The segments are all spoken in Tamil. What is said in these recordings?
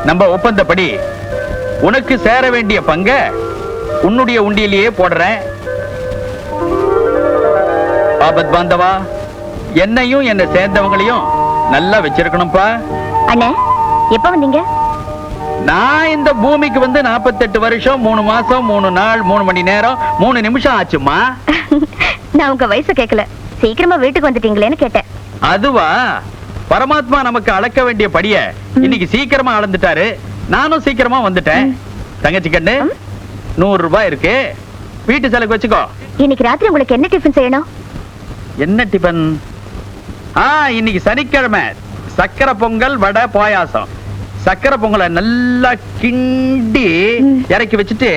நம்ம ஒப்பந்தப்படி உனக்கு சேர வேண்டிய பங்க உன்னுடைய உண்டியிலேயே போடுறேன். ஆபத் பாந்தவா, என்னையும் என்ன சேர்ந்தவங்களையும் நல்லா வச்சிருக்கணும்பா. அண்ணே, எப்ப வந்தீங்க? நான் இந்த பூமிக்கு வந்து 48 வருஷம் 3 மாசம் 3 நாள் 3 மணி நேரம் 3 நிமிஷம் ஆச்சுமா. நான் உங்க வயசு கேட்கல, சீக்கிரமா வீட்டுக்கு வந்துட்டீங்களேன்னு கேட்டேன். அதுவா, பரமாத்மா நமக்கு அளக்க வேண்டிய படிய இன்னைக்கு சீக்கிரமா அளந்துட்டாரு. நானும் சீக்கிரமா வந்துட்டேன். தங்கச்சி கண்ணு, 100 ரூபாய் இருக்கு, வீட்டு செலவுக்கு வச்சுக்கோ. இன்னைக்கு ராத்திரி உங்களுக்கு என்ன டிஃபன் செய்யணும்? என்ன டிபன்? இன்னைக்கு சனிக்கிழமை சக்கரை பொங்கல் வடை பாயாசம். சக்கரை பொங்கலை நல்லா கிண்டி இறக்கி வச்சுட்டு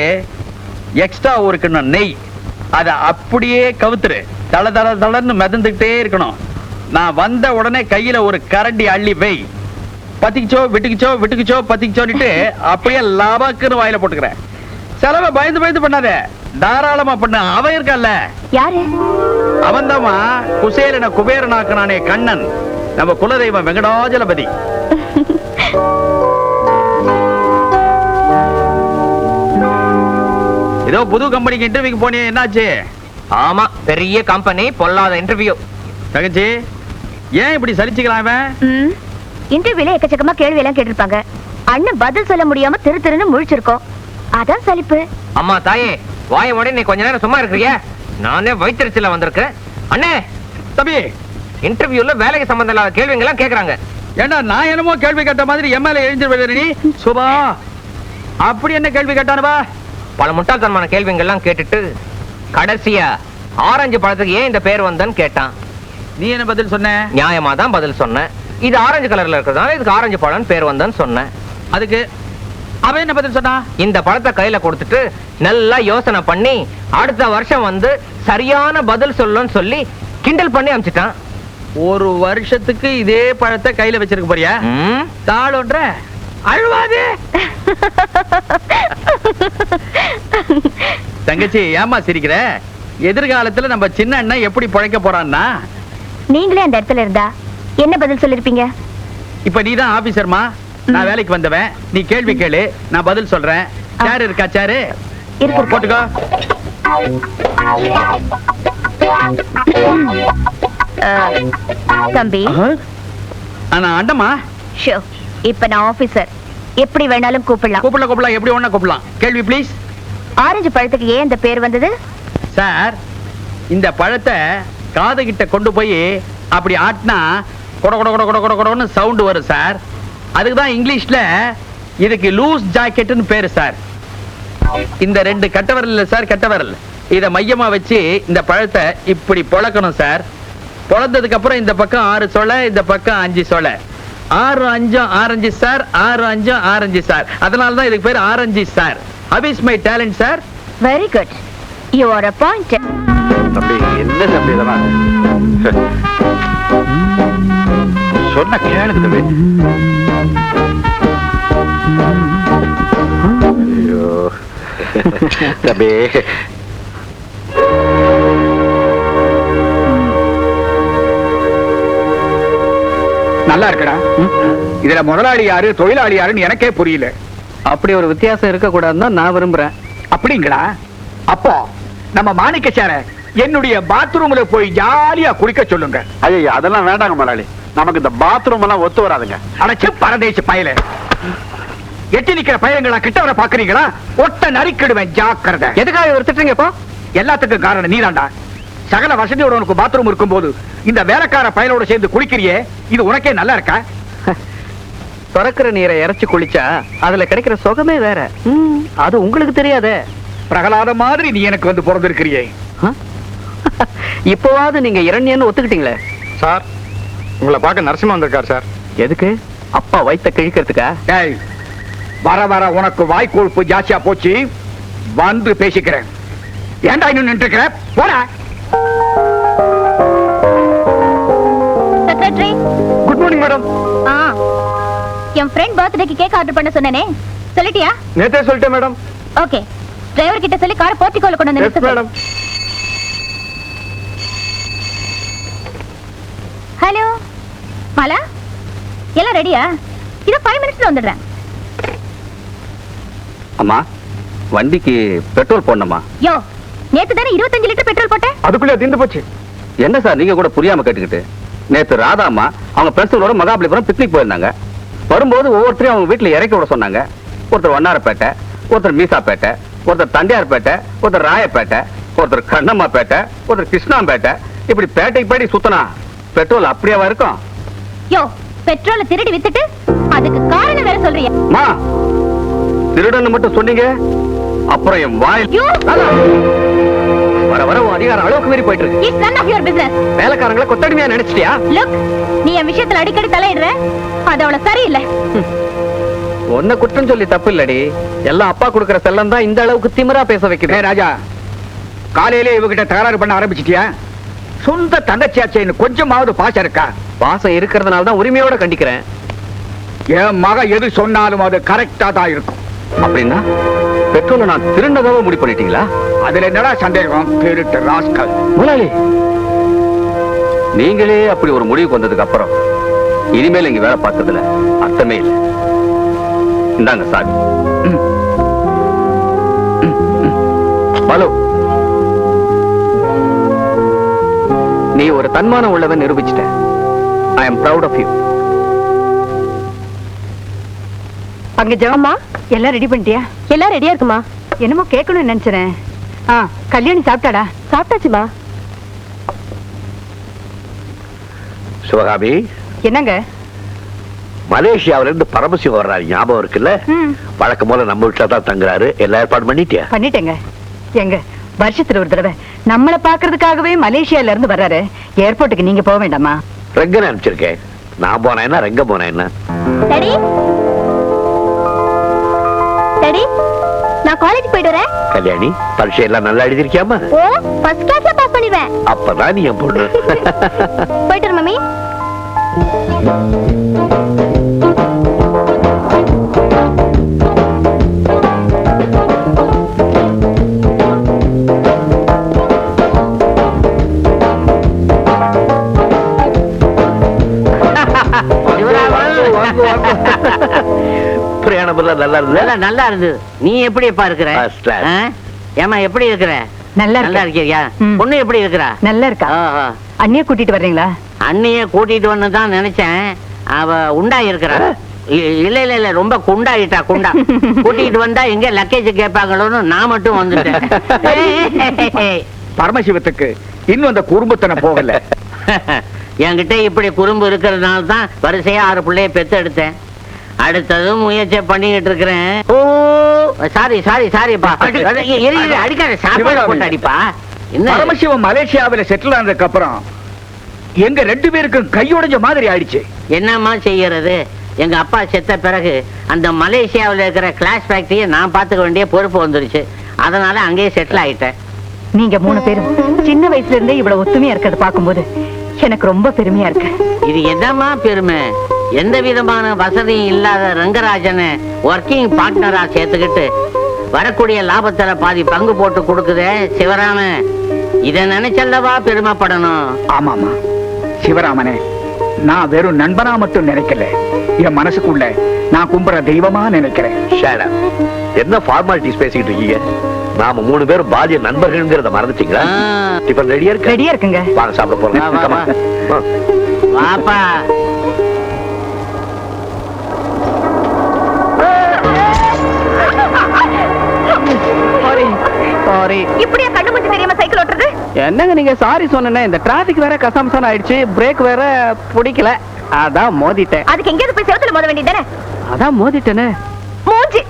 எக்ஸ்ட்ரா ஒரு கிண்ணம் நெய், அதை அப்படியே கவுத்துரு. தள தள தளன்னு மிதந்துகிட்டே இருக்கணும். நான் வந்த உடனே கையில ஒரு கரண்டி அள்ளி வை. பத்திக்கிச்சோ விட்டுக்குச்சோ விட்டுக்குச்சோ பத்திக்கிச்சோன்னுட்டு அப்படியே லாபாக்குன்னு வாயில போட்டுக்கிறேன். செலவை பயந்து பயந்து பண்ணாத, தாராளமா பண்ண. அவன் இருக்கல்ல, யாரு? அவன்தாமா குசேலன குபேரனாக்குனானே கண்ணன், நம்ம குலதெய்வம் வெங்கடாஜலபதி. ஏதோ புது கம்பெனிக்கு இன்டர்வியூக்கு போனியே, என்னாச்சு? ஆமா, பெரிய கம்பெனி, பொல்லாத இன்டர்வியூ. தங்கச்சி, ஏன் இப்படி சலிச்சுக்கலாம்? இன்டர்வியூல எக்கச்சக்கமா கேள்வி எல்லாம் கேட்டிருப்பாங்க. அண்ணன் பதில் சொல்ல முடியாம திரு திருன்னு முழிச்சிருக்கோம், அதான் சலிப்பு. அம்மா தாயே, வாய மூடி நீ கொஞ்ச நேரம் சும்மா இருக்கிறியா? நானே வயிற்றுல வந்திருக்கேன். அண்ணே தம்பி, இன்டர்வியூல வேலைக்கு சம்பந்தம் இல்லாத கேள்விங்க எல்லாம் கேக்குறாங்க. ஏண்டா நான் என்னமோ கேள்வி கேட்ட மாதிரி எம்எல்ஏ எழுந்திரு நீ? சுபா, அப்படி என்ன கேள்வி கேட்டானுவா? பல முட்டாள்தனமான கேள்விங்க எல்லாம் கேட்டுட்டு கடைசியா ஆரஞ்சு பழத்துக்கு ஏன் இந்த பேர் வந்தன்னு கேட்டான். நீ என்ன பதில் சொன்ன? நியாயமா தான் பதில் சொன்னேன். இது ஆரஞ்சு கலர்ல இருக்கிறதால இதுக்கு ஆரஞ்சு பழம் பேர் வந்தன்னு சொன்னேன். அதுக்கு அவன் என்ன பதில் சொன்னா? இந்த பழத்தை கையில கொடுத்துட்டு நல்லா யோசனை பண்ணி அடுத்த வருஷம் வந்து சரியான பதில் சொல்லுன்னு சொல்லி கிண்டல் பண்ணி அனுப்பிச்சிட்டான். ஒரு வருஷத்துக்கு இதே பழத்தை கையில வச்சிருக்க போறியா? தாளோன்ற அழுவாதே. தங்கச்சி, ஏமா சிரிக்கிற? எதிர்காலத்துல நம்ம சின்ன அண்ணன் எப்படி பழைக்க போறான்னா? நீங்களே அந்த இடத்துல இருந்தா என்ன பதில் சொல்லிருப்பீங்க? இப்ப நீதான் ஆபீசர்மா, நான் வேலைக்கு வந்தவன். நீ கேள்வி கேளு, நான் பதில் சொல்றேன். சேர் இருக்கா? சேரு இருக்கு, போட்டுக்கோ. தம்பி, ஆனா அண்டமா, ஷோ, இப்ப நான் ஆபீசர், எப்படி வேணாலும் கூப்பிடலாம். கூப்பிடலாம், எப்படி ஒண்ணா கூப்பிடலாம். கேள்வி ப்ளீஸ். ஆரஞ்சு பழத்துக்கு ஏன் இந்த பேர் வந்தது? சார், இந்த பழத்தை காது கிட்ட கொண்டு போய் அப்படி ஆட்டினா கொட கொட கொட கொட கொட கொடன்னு சவுண்ட் வரும் சார். அதுக்கு தான் இங்கிலீஷ்ல இதுக்கு லூஸ் ஜாக்கெட்னு பேரு சார். இந்த 2 கட்டவரல் இல்ல சார், கட்டவரல், இத மையமா வச்சு இந்த பழத்தை இப்படி பொளக்கணும் சார். பொளந்ததுக்கு அப்புறம் இந்த பக்கம் 6 சொலை, இந்த பக்கம் 5 சொலை. 6 5 ஆரஞ்சு சார், 6 5 ஆரஞ்சு சார். அதனால தான் இதுக்கு பேர் orange sir. How is my talent sir? Very good. You are appointed. தம்பி, என்ன தம்பி இதெல்லாம்? சொன்ன கேளுங்க தம்பி. ஐயோ தம்பி, நல்லா இருக்கடா. இதுல முதலாளி யாரு தொழிலாளி யாருன்னு எனக்கே புரியல. அப்படி ஒரு வித்தியாசம் இருக்க கூடாதுன்னு தான் நான் விரும்புறேன். அப்படிங்களா? அப்போ நம்ம மாணிக்கச்சார என்னுடைய பாத்ரூம்ல போய் ஜாலியா குளிக்க சொல்லுங்க. ஐயா, அதெல்லாம் வேண்டாங்க முதலாளி, நமக்கு இந்த பாத்ரூம் எல்லாம் ஒத்து வராதுங்க. அடைச்சு பரதேசி பயல, எட்டி நிக்கிற பயங்களா கிட்ட வர பாக்குறீங்களா? ஒட்ட நறுக்கிடுவேன், ஜாக்கிரதை. எதுக்காக எடுத்துட்டீங்க? இப்போ எல்லாத்துக்கும் காரணம் நீதாண்டா. சகல வசதியோட உனக்கு பாத்ரூம் இருக்கும் போது இந்த வேலைக்கார பயலோட சேர்ந்து குளிக்கிறியே, இது உனக்கே நல்லா இருக்கா? திறக்கிற நீரை இறைச்சி குளிச்சா அதுல கிடைக்கிற சுகமே வேற. அது உங்களுக்கு தெரியாதே. பிரகலாத மாதிரி நீ எனக்கு வந்து பிறந்திருக்கிறியே. இப்போவாது நீங்க இரண்யன்னு ஒத்துக்கிட்டீங்களே. சார், உங்களை பார்க்க நரசிம்மா வந்திருக்கார் சார். எதுக்கு? அப்பா வயித்த கிழிக்கிறதுக்கா? டேய், வர வர உனக்கு வாய்க்கொழுப்பு ஜாஸ்தியா போச்சு, வந்து பேசிக்கிறேன். ஏன்டா இன்னும் நின்று இருக்கிற? போடா. Secretary, good morning madam. என் ஃப்ரெண்ட் பர்த்டேக்கு கேக் ஆர்டர் பண்ண சொன்னேனே, சொல்லிட்டியா? நேத்தே சொல்லிட்டேன் மேடம். ஓகே, டிரைவர் கிட்ட சொல்லி காரை போர்ட்டிகோல கொண்டு வந்து நிறுத்து. மேடம். ஹலோ மாலா, எல்லாம் ரெடியா? இது 5 மினிட்ஸ்ல வந்துடுறேன். அம்மா வண்டிக்கு பெட்ரோல் போடணுமா? யோ, நேத்து தானே 25 லிட்டர் பெட்ரோல் போட்டேன். அதுக்குள்ளே தீர்ந்து போச்சு. என்ன சார் நீங்க கூட புரியாம கேட்டுக்கிட்டு? நேத்து ராதா அம்மா அவங்க ஃப்ரெண்ட்ஸோட மகாபலிபுரம் பிக்னிக் போயிருந்தாங்க. வரும்போது ஒவ்வொருத்தரையும் அவங்க வீட்டுல இறக்கி விட சொன்னாங்க. ஒருத்தர் வண்ணாரப்பேட்டை, ஒருத்தர் மீசாப்பேட்டை, ஒருத்தர் தண்டியார்பேட்டை, ஒருத்தர் ராயப்பேட்டை, ஒருத்தர் கண்ணம்மாப்பேட்டை, ஒருத்தர் கிருஷ்ணாம்பேட்டை. இப்படி பேட்டைக்கு பேட்டி சுத்தனா பெட்ரோல் அப்படியேவா இருக்கும்? யோ, பெட்ரோலை திருடி வித்துட்டு அதுக்கு காரணம் வேற சொல்றியா? மா திருடன்னு மட்டும் சொன்னீங்க, அப்புறம் என் வாய் யூ, வர வர உன் அதிகாரம் அளவுக்கு மீறி போயிட்டு இருக்கு. It's none of your business. வேலைக்காரங்களை கொத்தடிமையா நினைச்சிட்டியா? லுக், நீ என் விஷயத்துல அடிக்கடி தலையிடுற, அது அவ்வளவு சரியில்லை. ஒன்ன குற்றம் சொல்லி தப்பு இல்லடி. எல்லாம் அப்பா கொடுக்கிற செல்லம் தான் இந்த அளவுக்கு திமிரா பேச வைக்குது. ராஜா, காலையிலே இவகிட்ட தகராறு பண்ண ஆரம்பிச்சிட்டியா? சொந்த தங்கச்சியாச்சேன்னு கொஞ்சமாவது பாசம் இருக்கா? பாசம் இருக்கிறதுனால தான் உரிமையோட கண்டிக்கிறேன். என் மக எது சொன்னாலும் அது கரெக்டா தான் இருக்கும். அப்படின்னா பெட்ரோலை நான் திருண்டதாவ முடிவு பண்ணிட்டீங்களா? அதுல என்னடா சந்தேகம்? திருட்டு ராஸ்கல். முதலாளி, நீங்களே அப்படி ஒரு முடிவுக்கு வந்ததுக்கு அப்புறம் இனிமேல் இங்க வேலை பார்த்ததுல அர்த்தமே இல்லை. இந்தாங்க சார். ஹலோ, நீ ஒரு தன்மானம் உள்ளவன் நிரூபிச்சிட்ட. I am proud of you. அங்க ஜெகம்மா, எல்லாம் ரெடி பண்ணிட்டியா? எல்லாம் ரெடியா இருக்குமா? என்னமோ கேட்கணும்னு நினைச்சேன். கல்யாணி சாப்பிட்டாடா? சாப்பிட்டாச்சுமா. சிவகாமி, என்னங்க? மலேசியாவில இருந்து பரமசிவம் வர்றாரு, ஞாபகம் இருக்குல்ல? வழக்கம் போல நம்ம வீட்டுல தான் தங்குறாரு. எல்லா ஏற்பாடு பண்ணிட்டியா? பண்ணிட்டேங்க. எங்க வருஷத்துல ஒரு தடவை நம்மள பாக்குறதுக்காகவே மலேசியால இருந்து வர்றாரு. ஏர்போர்ட்டுக்கு நீங்க போக வேண்டாமா? ரெங்கன் அனுப்பிச்சிருக்கேன். நான் போனேன் என்ன, ரெங்க போனேன் என்ன? டாடி, டாடி, நான் காலேஜ் போயிட்டு வரேன். கல்யாணி, பரீட்சை எல்லாம் நல்லா எழுதிருக்கியாமா? ஓ, ஃபர்ஸ்ட் கிளாஸ்ல பாஸ் பண்ணிடுவேன். அப்பதான் நீ என் பொண்ணு. போயிட்டு வர மம்மி. பிரயாணம் எல்லாம் நல்லா இருந்தது. நல்லா இருந்தது. நீ எப்படி எப்பா இருக்கிற? First class. ஏமா எப்படி இருக்கிற? நல்லா நல்லா இருக்கு. இருக்கியா? ம். பொண்ணு எப்படி இருக்கிறா? நல்லா இருக்கா? ஆஹா. அண்ணிய கூட்டிட்டு வர்றீங்களா? அண்ணிய கூட்டிட்டு வந்து தான் நினைச்சேன். அவ உண்டா இருக்கிறா. இல்ல இல்ல இல்ல, ரொம்ப குண்டாயிட்டா. குண்டா கூட்டிட்டு வந்தா எங்க லக்கேஜ் கேட்பாங்களோன்னு நான் மட்டும் வந்துட்டேன். பரமசிவத்துக்கு இன்னும் அந்த குடும்பத்தனை போகல. என்கிட்ட இப்படி குறும்பு இருக்கிறதுனால தான் வரிசையா 6 பிள்ளைய பெத்து எடுத்தேன். அடுத்ததும் முயற்சி பண்ணிக்கிட்டு இருக்கிறேன். ஓ சாரி சாரி சாரிப்பா. அடிக்காத, சாப்பாடு போட்டு அடிப்பா. என்ன பரமசிவம் மலேசியாவில செட்டில் ஆனதுக்கு அப்புறம் எங்க 2 பேருக்கும் கையுடைஞ்ச மாதிரி ஆயிடுச்சு. என்னம்மா செய்யறது? எங்க அப்பா செத்த பிறகு அந்த மலேசியாவில் இருக்கிற கிளாஸ் ஃபேக்டரியை நான் பார்த்துக்க வேண்டிய பொறுப்பு வந்துருச்சு. அதனால அங்கேயே செட்டில் ஆயிட்டேன். நீங்க 3 பேரும் சின்ன வயசுல இருந்தே இவ்வளவு ஒத்துமையா இருக்கிறது பாக்கும்போது எனக்கு ரொம்ப பெருமையா இருக்கு. இது என்னம்மா பெருமை? எந்த விதமான வசதியும் இல்லாத ரங்கராஜனை ஒர்க்கிங் பார்ட்னரா சேர்த்துக்கிட்டு வரக்கூடிய லாபத்துல பாதி பங்கு போட்டு கொடுக்குதே சிவராம. இத நினைச்சல்லவா பெருமைப்படணும். ஆமாமா சிவராமனே, நான் வெறும் நண்பனா மட்டும் நினைக்கல, என் மனசுக்குள்ள நான் கும்புற தெய்வமா நினைக்கிறேன். Shut up. என்ன ஃபார்மாலிட்டிஸ் பேசிக்கிட்டு இருக்கீங்க? நாம 3 பேரும் பாலிய நண்பர்கள்ங்கிறத மறந்துட்டீங்களா? டிஃபன் ரெடியா இருக்கு? ரெடியா இருக்குங்க. வாங்க சாப்பிட போறோம். வா, வா, வா. வாப்பா. சாரி. இப்படியா கண்ணு மூஞ்சி தெரியாம சைக்கிள் ஓட்டுறது? என்னங்க நீங்க சாரி சொன்னேன். இந்த டிராபிக் வேற கசம்சம் ஆயிடுச்சு, பிரேக் வேற பிடிக்கல, அதான் மோதிட்டேன். அதுக்கு எங்கேயாவது போய் செவத்துல மோத வேண்டியதானே? அதான் மோதிட்டேனே. மூஞ்சி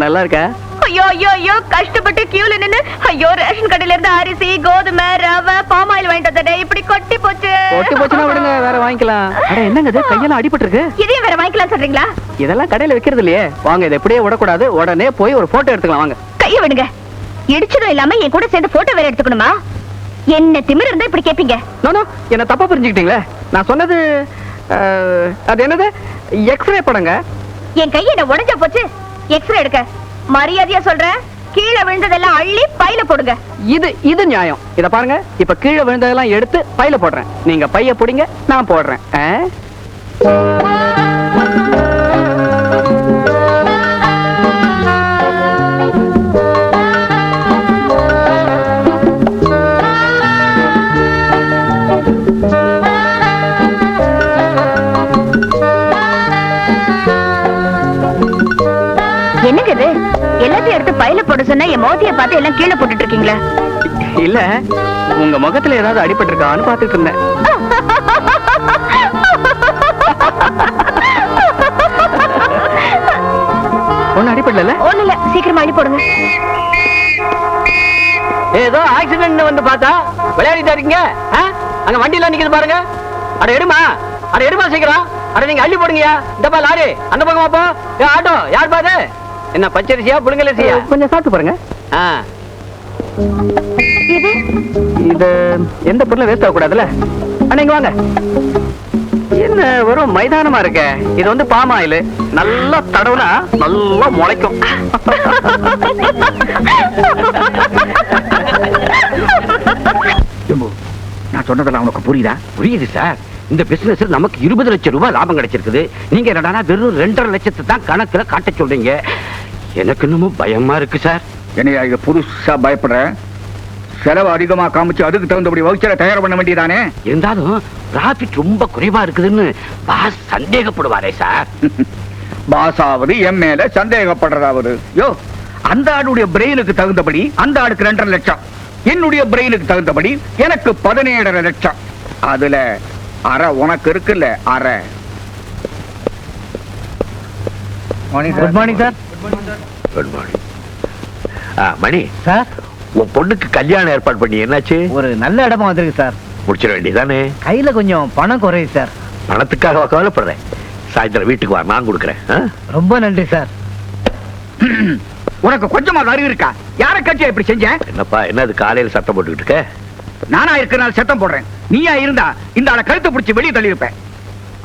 நல்லா இருக்கா? ஐயோ ஐயோ ஐயோ, கஷ்டப்பட்டு கியூல நின்னு ஐயோ ரேஷன் கடையில இருந்து அரிசி, கோதுமை, ரவை, பாம் ஆயில் வாங்கிட்டு வந்தேன். இப்படி கொட்டி போச்சு. ஒட்டி போச்சுன்னா விடுங்க, வேற வாங்கிக்கலாம். அட என்னங்க இது, கையெல்லாம் அடிபட்டு இருக்கு. இதையும் வேற வாங்கிக்கலாம் சொல்றீங்களா? இதெல்லாம் கடையில வைக்கிறது இல்லையே. வாங்க, இதை எப்படியே விடக்கூடாது, உடனே போய் ஒரு போட்டோ எடுத்துக்கலாம். வாங்க. கைய விடுங்க. இடிச்சதும் இல்லாம என் கூட சேர்ந்து போட்டோ வேற எடுத்துக்கணுமா? என்ன திமிர் இருந்தா இப்படி கேப்பீங்க? நோ என்ன தப்பா புரிஞ்சுக்கிட்டீங்களே. நான் சொன்னது அது என்னது, எக்ஸ்ரே படங்க. என் கைய என்ன உடைஞ்சா போச்சு? எக்ஸ்ரே எடுக்க மரியாதையா சொல்றேன். கீழே விழுந்ததெல்லாம் அள்ளி பையில போடுங்க. இது நியாயம். இத பாருங்க, இப்ப கீழே விழுந்ததெல்லாம் எடுத்து பையில போடுறேன். நீங்க பைய புடிங்க, நான் போடுறேன். என்னங்க இது எல்லாத்தையும் எடுத்து பையில போட சொன்னா என் மோதிய பார்த்து எல்லாம் கீழே போட்டுட்டு இருக்கீங்களா? இல்ல உங்க முகத்துல ஏதாவது அடிபட்டு இருக்கான்னு பாத்துட்டு இருந்தேன். ஒண்ணு அடிபடல. ஒண்ணு இல்ல, சீக்கிரமா அடி போடுங்க. ஏதோ ஆக்சிடென்ட் வந்து பார்த்தா விளையாடிட்டா இருக்கீங்க. அங்க வண்டியில நிக்குது பாருங்க. அட எடுமா சீக்கிரம். அட நீங்க அள்ளி போடுங்கயா. இந்தப்பா லாரி அந்த பக்கமா போ. ஆட்டோ யார் பாரு? என்ன பச்சரிசியா புழுங்கலரிசியா? கொஞ்சம் சாப்பிட்டு பாருங்க. இது எந்த பொருளும் வேஸ்ட் ஆக கூடாதுல்ல. நீங்க வாங்க. என்ன வெறும் மைதானமா இருக்க? இது வந்து பாம் ஆயில். நல்லா தடவுனா நல்லா முளைக்கும். நான் சொன்னதெல்லாம் உனக்கு புரியுதா? புரியுது சார். இந்த பிசினஸ் நமக்கு 20 லட்சம் ரூபாய் லாபம் கிடைச்சிருக்குது. நீங்க என்னடா வெறும் 2.5 லட்சத்தை தான் கணக்குல காட்ட சொல்றீங்க. எனக்கு இன்னமும் பயமா இருக்கு சார். என்னையா இது புதுசா பயப்படுற? செலவு அதிகமா காமிச்சு அதுக்கு தகுந்தபடி வவுச்சரை தயார் பண்ண வேண்டியதானே? இருந்தாலும் ப்ராஃபிட் ரொம்ப குறைவா இருக்குதுன்னு பாஸ் சந்தேகப்படுவாரே சார். பாசாவது என் மேல சந்தேகப்படுறதாவது? யோ, அந்த ஆளுடைய பிரெயினுக்கு தகுந்தபடி அந்த ஆளுக்கு 2.5 லட்சம், என்னுடைய பிரெயினுக்கு தகுந்தபடி எனக்கு 17.5 லட்சம். அதுல அரை உனக்கு இருக்குல்ல, அரை. Good morning sir. Good morning. Mani sir, உன் பொண்ணுக்கு கல்யாணம் ஏற்பாடு பண்ணி என்னாச்சு? ஒரு நல்ல இடமா வந்திருக்கு சார். முடிச்சிட வேண்டியதானே? கையில கொஞ்சம் பணம் குறையுது சார். பணத்துக்காக கவலைப்படுறேன். சாயந்தரம் வீட்டுக்கு வா, நான் கொடுக்குறேன். ரொம்ப நன்றி சார். உனக்கு கொஞ்சமா அறிவு இருக்கா? யார கட்சியா இப்படி செஞ்ச? என்னப்பா என்னது காலையில சத்தம் போட்டுக்கிட்டு இருக்க? நானா இருக்கிறனால சத்தம் போடுறேன். நீயா இருந்தா இந்த ஆளை கழுத்தை பிடிச்சி வெளியே தள்ளி இருப்பேன்.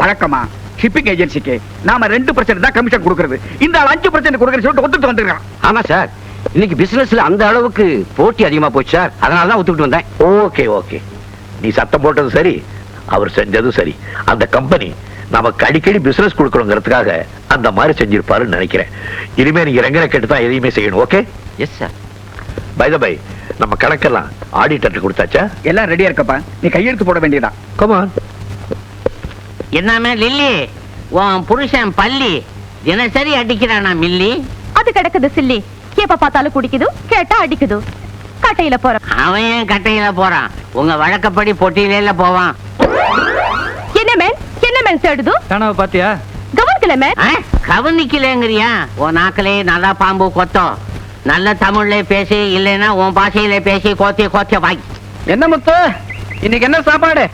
வழக்கமா ஷிப்பிங் ஏஜென்சிக்கு நாம 2% தான் கமிஷன் கொடுக்கறது. இந்த ஆள் 5% கொடுக்கறது சொல்லிட்டு ஒத்துட்டு வந்துருக்கான். ஆமா சார், இன்னைக்கு பிசினஸ்ல அந்த அளவுக்கு போட்டி அதிகமா போச்சு சார். அதனாலதான் ஒத்துக்கிட்டு வந்தேன். ஓகே ஓகே, நீ சத்தம் போட்டது சரி, அவர் செஞ்சதும் சரி. அந்த கம்பெனி நமக்கு அடிக்கடி பிசினஸ் கொடுக்கணுங்கிறதுக்காக அந்த மாதிரி செஞ்சிருப்பாருன்னு நினைக்கிறேன். இனிமே நீங்க ரங்கனை கேட்டு தான் எதையுமே செய்யணும். Okay? Yes sir. By the by, நம்ம கணக்கெல்லாம் ஆடிட்டர் கொடுத்தாச்சா? எல்லாம் ரெடியா இருக்கப்பா, நீ கையெழுத்து போட வேண்டியதான். கமான். என்னமே லில்லி, உன் புருஷன் பள்ளி தினசரி அடிக்கிறானா மில்லி? அது கிடக்குது சில்லி. எப்ப பார்த்தாலும் குடிக்குது, கேட்டா அடிக்குது. கட்டையில போற அவன் ஏன் கட்டையில போறான்? உங்க வழக்கப்படி பொட்டியில போவான். என்ன மேன் தேடுது? கனவு பாத்தியா? கவனிக்கல மேன். கவனிக்கலங்கிறியா? உன் நாக்கிலே நல்லா பாம்பு கொத்தம். நல்ல தமிழ்ல பேசி, இல்லைன்னா உன் பாஷையில பேசி கோத்திய வாய். என்ன முத்து, இன்னைக்கு என்ன சாப்பாடு?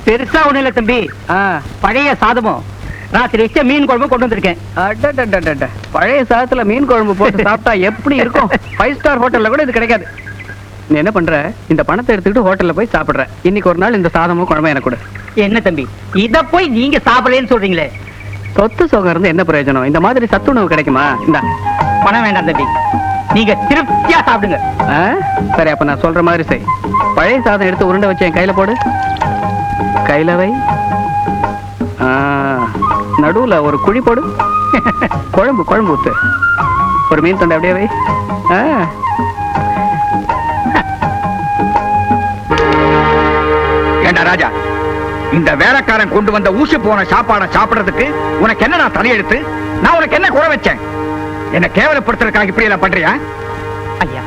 பெருசா ஒண்ணு இல்ல தம்பி. பழைய சாதமும் ராத்திரி வச்ச மீன் குழம்பு கொண்டு வந்திருக்கேன். பழைய சாதத்துல மீன் குழம்பு போட்டு சாப்பிட்டா எப்படி இருக்கும்? 5 ஸ்டார் ஹோட்டல்ல கூட இது கிடைக்காது. நீ என்ன பண்ற? இந்த பணத்தை எடுத்துக்கிட்டு ஹோட்டல்ல போய் சாப்பிடுற. இன்னைக்கு ஒரு நாள் இந்த சாதமும் குழம்பு எனக்கு கொடு. என்ன தம்பி, இத போய் நீங்க சாப்பிடலன்னு சொல்றீங்களே? சொத்து சுகம் இருந்து என்ன பிரயோஜனம்? இந்த மாதிரி சத்துணவு கிடைக்குமா? இந்த பணம் வேண்டாம் தம்பி, நீங்க திருப்தியா சாப்பிடுங்க. சரி, அப்ப நான் சொல்ற மாதிரி செய். பழைய சாதம் எடுத்து உருண்டை வச்சு என் கையில போடு. கையில வை. நடுவுல ஒரு குழி போடு. குழம்பு ஊத்து. ஒரு மீன் தொண்டை அப்படியே வை. ஏண்டா ராஜா, இந்த வேலைக்காரன் கொண்டு வந்த ஊசி போன சாப்பாடை சாப்பிடுறதுக்கு உனக்கு என்ன நான் தலையெடுத்து? நான் உனக்கு என்ன குறை வச்சேன்? என்ன கேவலப்படுத்துறதுக்காக இப்படி எல்லாம் பண்றியா? ஐயா,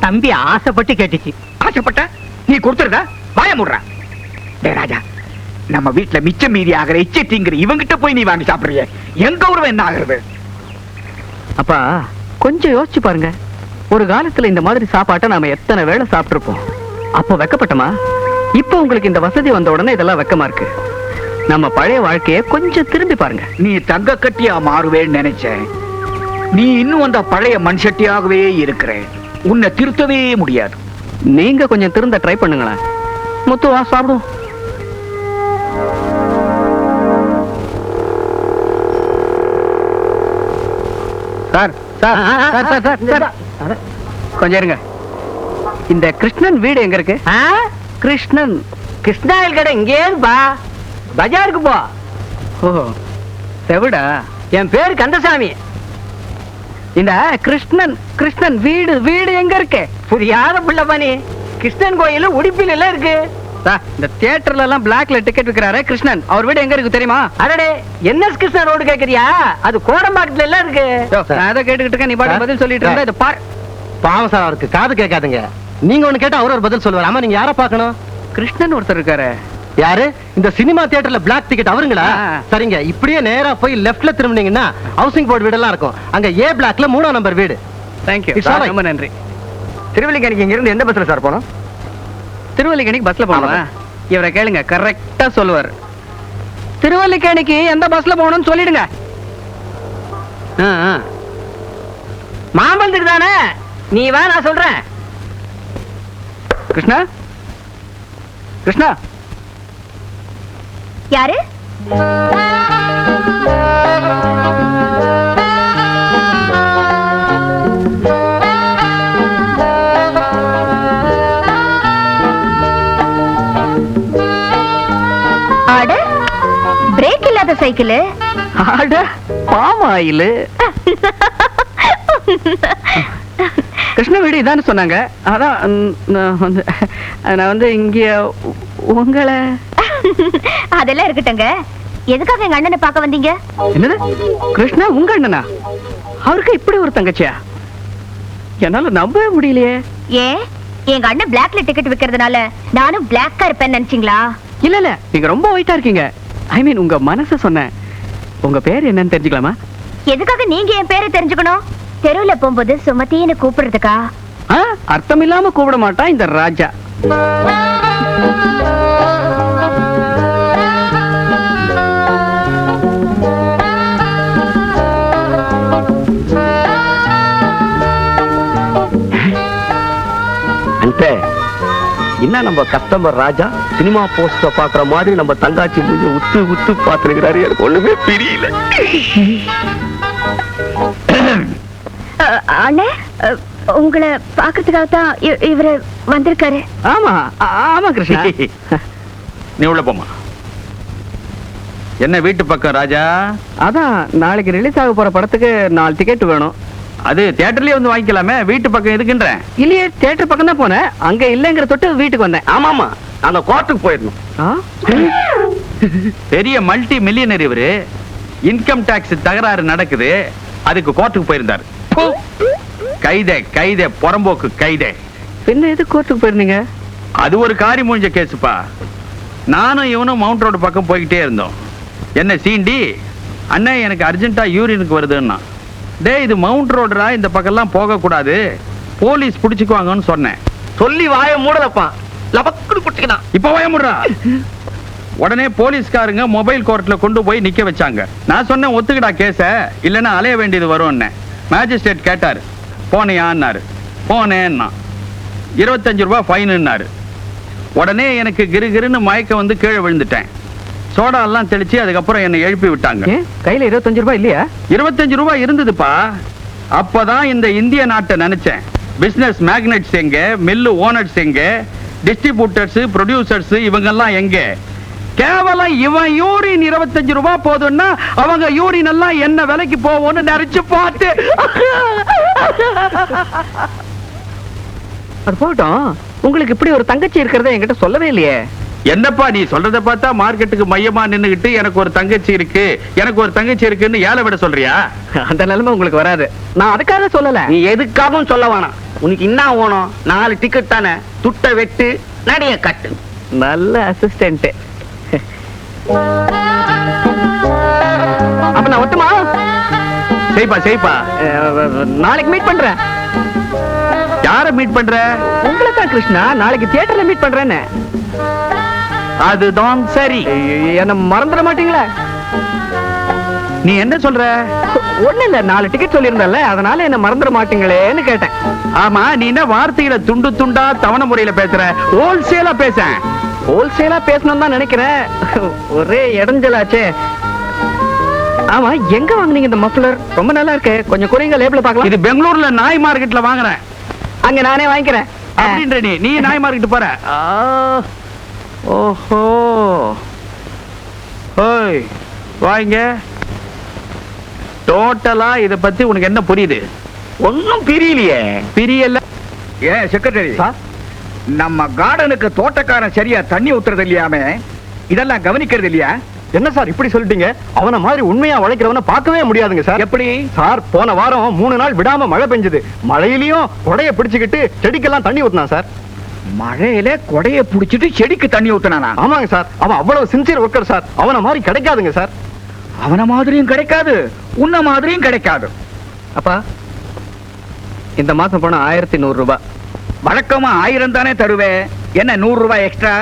தம்பி ஆசைப்பட்டு கேட்டுச்சு. ஆசைப்பட்ட நீ கொடுத்துருதா? வாய முடுற. டேய் ராஜா, நம்ம வீட்டுல மிச்சம் மீதி ஆகிற இச்சத்திங்கிற இவங்கிட்ட போய் நீ வாங்கி சாப்பிடுறிய, எங்க உறவு என்ன ஆகுறது? அப்பா கொஞ்சம் யோசிச்சு பாருங்க. ஒரு காலத்துல இந்த மாதிரி சாப்பாட்டை நாம எத்தனை வேளை சாப்பிட்டுருப்போம். அப்போ வெக்கப்பட்டமா? இப்போ உங்களுக்கு இந்த வசதி வந்த உடனே இதெல்லாம் வெக்கமா இருக்கு. நம்ம பழைய வாழ்க்கையை கொஞ்சம் திரும்பி பாருங்க. நீ தங்க கட்டியா மாறுவேன்னு நினைச்சேன். நீ இன்னும் அந்த பழைய மண்சட்டியாகவே இருக்கிற. உன்னை திருத்தவே முடியாது. நீங்க கொஞ்சம் திருந்த ட்ரை பண்ணுங்களேன். முத்துவா சாப்பிடும். Sir sir sir sir sir கொஞ்சம் இருங்க. இந்த கிருஷ்ணன் வீடு எங்க இருக்கு? கிருஷ்ணாயில் கடை இங்கே இருப்பா. பஜாருக்கு போ. ஓ, செவிடா. என் பேரு கந்தசாமி. இந்த கிருஷ்ணன் வீடு எங்க இருக்கு? புரியாத பிள்ளை பண்ணி. கிருஷ்ணன் கோயில் உடுப்பில எல்லாம் இருக்கு. இந்த தியேட்டர்ல எல்லாம் பிளாக்ல டிக்கெட் விக்கிறாரு கிருஷ்ணன், அவர் வீடு எங்க இருக்கு தெரியுமா? அடடே என்எஸ் கிருஷ்ணா ரோடு கேக்குறியா? அது கோடம்பாக்கத்துல எல்லாம் இருக்கு. நான் அதை கேட்டுக்கிட்டு இருக்கேன், நீ பாட்டு பதில் சொல்லிட்டு இருந்தா இதை பாரு. பாவம் சார், அவருக்கு காது கேட்காதுங்க. நீங்க ஒண்ணு கேட்டா அவர் ஒரு பதில் சொல்லுவார். ஆமா, நீங்க யார பாக்கணும்? கிருஷ்ணன் ஒருத்தர் இருக்காரு. யாரு? இந்த சினிமா தியேட்டர்ல பிளாக் டிக்கெட் அவருங்களா? சரிங்க, இப்படியே நேரா போய் லெஃப்ட்ல திரும்பினீங்கன்னா ஹவுசிங் போர்டு வீடெல்லாம் இருக்கும். அங்க ஏ பிளாக்ல 3ஆம் நம்பர் வீடு. தேங்க்யூ, ரொம்ப நன்றி. திருவல்லிக்கணிக்கு இங்க இருந்து எந்த பஸ்ல சார் போனோம்? திருவல்லிக்கணிக்கு பஸ்ல போனோம். இவரை கேளுங்க, கரெக்டா சொல்லுவார். திருவல்லிக்கணிக்கு எந்த பஸ்ல போகணும்னு சொல்லிடுங்க. மாம்பழத்துக்கு தானே? நீ வா, நான் சொல்றேன். கிருஷ்ணா, கிருஷ்ணா. யாரு? ஆட பிரேக் இல்லாத சைக்கிள். ஆட பாம் ஆயில். கிருஷ்ண வீடு இதான்னு சொன்னாங்க. அதான் நான் வந்து இங்க உங்களை. அதெல்லாம் இருக்கட்டுங்க. எதுக்காக எங்க அண்ணனை பார்க்க வந்தீங்க? என்னது? கிருஷ்ணா உங்க அண்ணனா? அவருக்கு இப்படி ஒரு தங்கச்சியா? என்னால நம்பவே முடியலையே. ஏன் எங்க அண்ணன் பிளாக்ல டிக்கெட் விக்கிறதுனால நானும் பிளாக்கா இருப்பேன்னு நினைச்சீங்களா? இல்ல இல்ல, நீங்க ரொம்ப ஒயிட்டா இருக்கீங்க. ஐ மீன் உங்க மனச சொன்னேன். உங்க பேர் என்னன்னு தெரிஞ்சுக்கலாமா? எதுக்காக நீங்க என் பேரை தெரிஞ்சுக்கணும்? தெருவுல போகும்போது சுமத்தின்னு கூப்பிடுறதுக்கா? அர்த்தம் இல்லாம கூப்பிட மாட்டான் இந்த ராஜா. என்ன நம்ம கஸ்டமர் ராஜா சினிமா போஸ்டர் பாக்குற மாதிரி நம்ம தங்காச்சி மூஞ்சி உத்து உத்து பாத்துருக்கிறாரு. எனக்கு ஒண்ணுமே தெரியல. அண்ணே, உங்களை பாக்குறதுக்காக தான் இவரு வந்திருக்காரு. ஆமா ஆமா கிருஷ்ணா. நீ உள்ள போமா. என்ன வீட்டு பக்கம் ராஜா? அதான் நாளைக்கு ரிலீஸ் ஆக போற படத்துக்கு 4 டிக்கெட் வேணும். அது தியேட்டர்லயே வந்து வாங்கிக்கலாமே, வீட்டு பக்கம் எதுக்குன்றேன். இல்லையே, தியேட்டர் பக்கம் தான் போனேன், அங்க இல்லங்கிற தொட்டு வீட்டுக்கு வந்தேன். ஆமாமா, அந்த கோர்ட்டுக்கு போயிடணும். பெரிய மல்டி மில்லியனர் இவரு. இன்கம் டாக்ஸ் தகராறு நடக்குது, அதுக்கு கோர்ட்டுக்கு போயிருந்தாரு. கைதே கைதே புறம்போக்கு கைதே. பின்ன எது கோர்ட்டுக்கு போயிருந்தீங்க? அது ஒரு காரி மூஞ்ச கேசுப்பா. நானும் இவனும் மவுண்ட் ரோடு பக்கம் போய்கிட்டே இருந்தோம். என்ன சீண்டி, அண்ணன் எனக்கு அர்ஜென்ட்டா யூரினுக்கு வருதுன்னா, டேய் இது மவுண்ட் ரோடுரா, இந்த பக்கம்லாம் போக கூடாது, போலீஸ் பிடிச்சுக்குவாங்கன்னு சொன்னேன். சொல்லி வாய மூடலப்பான். லபக்குடு குட்டிக்கலாம். இப்ப வாய மூடுறா. உடனே போலீஸ்காரங்க மொபைல் கோர்ட்ல கொண்டு போய் நிக்க வச்சாங்க. நான் சொன்னேன் ஒத்துக்கிடா கேஸ, இல்லைன்னா அலைய வேண்டியது வரும்னு. மேஜிஸ்ட்ரேட் கேட்டாரு, போனையான்னாரு. போனேன்னா 25 ரூபாய் ஃபைனுன்னாரு. உடனே எனக்கு கிருகிருன்னு மயக்கம் வந்து கீழே விழுந்துட்டேன். சோடா எல்லாம் தெளிச்சு அதுக்கப்புறம் என்னை எழுப்பி விட்டாங்க. கையில 25 ரூபாய் இல்லையா? 25 ரூபாய் இருந்ததுப்பா. அப்பதான் இந்த இந்திய நாட்டை நினைச்சேன். பிசினஸ் மேக்னெட்ஸ் எங்க, மில்லு ஓனர்ஸ் எங்க, டிஸ்ட்ரிபியூட்டர்ஸ், ப்ரொடியூசர்ஸ் இவங்கெல்லாம் எங்க? கேவலம் இவன் யூரின் 25 ரூபாய் போதுன்னா அவங்க யூரின் எல்லாம் என்ன விலைக்கு போவோம்னு நினைச்சு பார்த்து. அது போட்டோம். உங்களுக்கு இப்படி ஒரு தங்கச்சி இருக்கிறத என்கிட்ட சொல்லவே இல்லையே. என்னப்பா நீ சொல்றத பார்த்தா மார்க்கெட்டுக்கு மையமா நின்னுகிட்டு எனக்கு ஒரு தங்கச்சி இருக்கு, எனக்கு ஒரு தங்கச்சி இருக்குன்னு ஏழை விட சொல்றியா? அந்த நிலைமை உங்களுக்கு வராது. நான் அதுக்காக சொல்லல. நீ எதுக்காகவும் சொல்ல வேணாம். உனக்கு என்ன வேணும்? 4 டிக்கெட் தானே, துட்ட வெட்டு, நடைய கட்டு. நல்ல அசிஸ்டன்ட். அப்ப நான் ஒட்டுமா? செய்ப்பா செய்ப்பா. நாளைக்கு மீட் பண்றேன். யார மீட் பண்ற? உங்களை தான் கிருஷ்ணா. நாளைக்கு தியேட்டர்ல மீட் பண்றேன்னு. அதுதான் சரி. என்ன மறந்துட மாட்டீங்களா? நீ என்ன சொல்ற? ஒண்ணு இல்ல, 4 டிக்கெட் சொல்லியிருந்தல, அதனால என்ன மறந்துட மாட்டீங்களேன்னு கேட்டேன். ஆமா, நீ என்ன வார்த்தைகளை துண்டு துண்டா தவணை முறையில பேசுற? ஹோல்சேலா பேச. ஹோல்சேலா பேசணும் தான் நினைக்கிறேன். ஒரே இடைஞ்சலாச்சே. ஆமா, எங்க வாங்குனீங்க இந்த மஃப்ளர்? ரொம்ப நல்லா இருக்கு, கொஞ்சம் குறைங்க லேபிள பார்க்கலாம். இது பெங்களூர்ல நாய் மார்க்கெட்ல வாங்குறேன். அங்க நானே வாங்கிக்கிறேன் அப்படின்ற. நீ நாய் மார்க்கெட் போற? ஓஹோ, ஓய் வாங்க. டோட்டலா இத பத்தி உனக்கு என்ன புரியுது? ஒன்னும் பிரியலையே. பிரியல. ஏன் செக்ரட்டரி, நம்ம கார்டனுக்கு தோட்டக்காரன் சரியா தண்ணி ஊத்துறது இல்லையாமே, இதெல்லாம் கவனிக்கிறது இல்லையா? என்ன சார் இப்படி சொல்லிட்டீங்க? அவன மாதிரி உண்மையா உழைக்கிறவன பார்க்கவே முடியாதுங்க சார். எப்படி சார் போன வாரம் 3 நாள் விடாம மழை பெஞ்சது. மழையிலயும் கொடைய பிடிச்சுக்கிட்டு செடிக்கெல்லாம் தண்ணி ஊத்துனான் சார். மழையில கொடைய புடிச்சிட்டு செடிக்கு தண்ணி ஊத்துனானா? ஆமாங்க சார், அவன் அவ்வளவு சின்சியர் ஒர்க்கர் சார். அவன மாதிரி கிடைக்காதுங்க சார். அவன மாதிரியும் கிடைக்காது, உன்ன மாதிரியும் கிடைக்காது. அப்பா இந்த மாசம் போன 1100 ரூபாய். வழக்கமா 1000 தானே தருவேன், என்ன 100 ரூபாய் எக்ஸ்ட்ரா?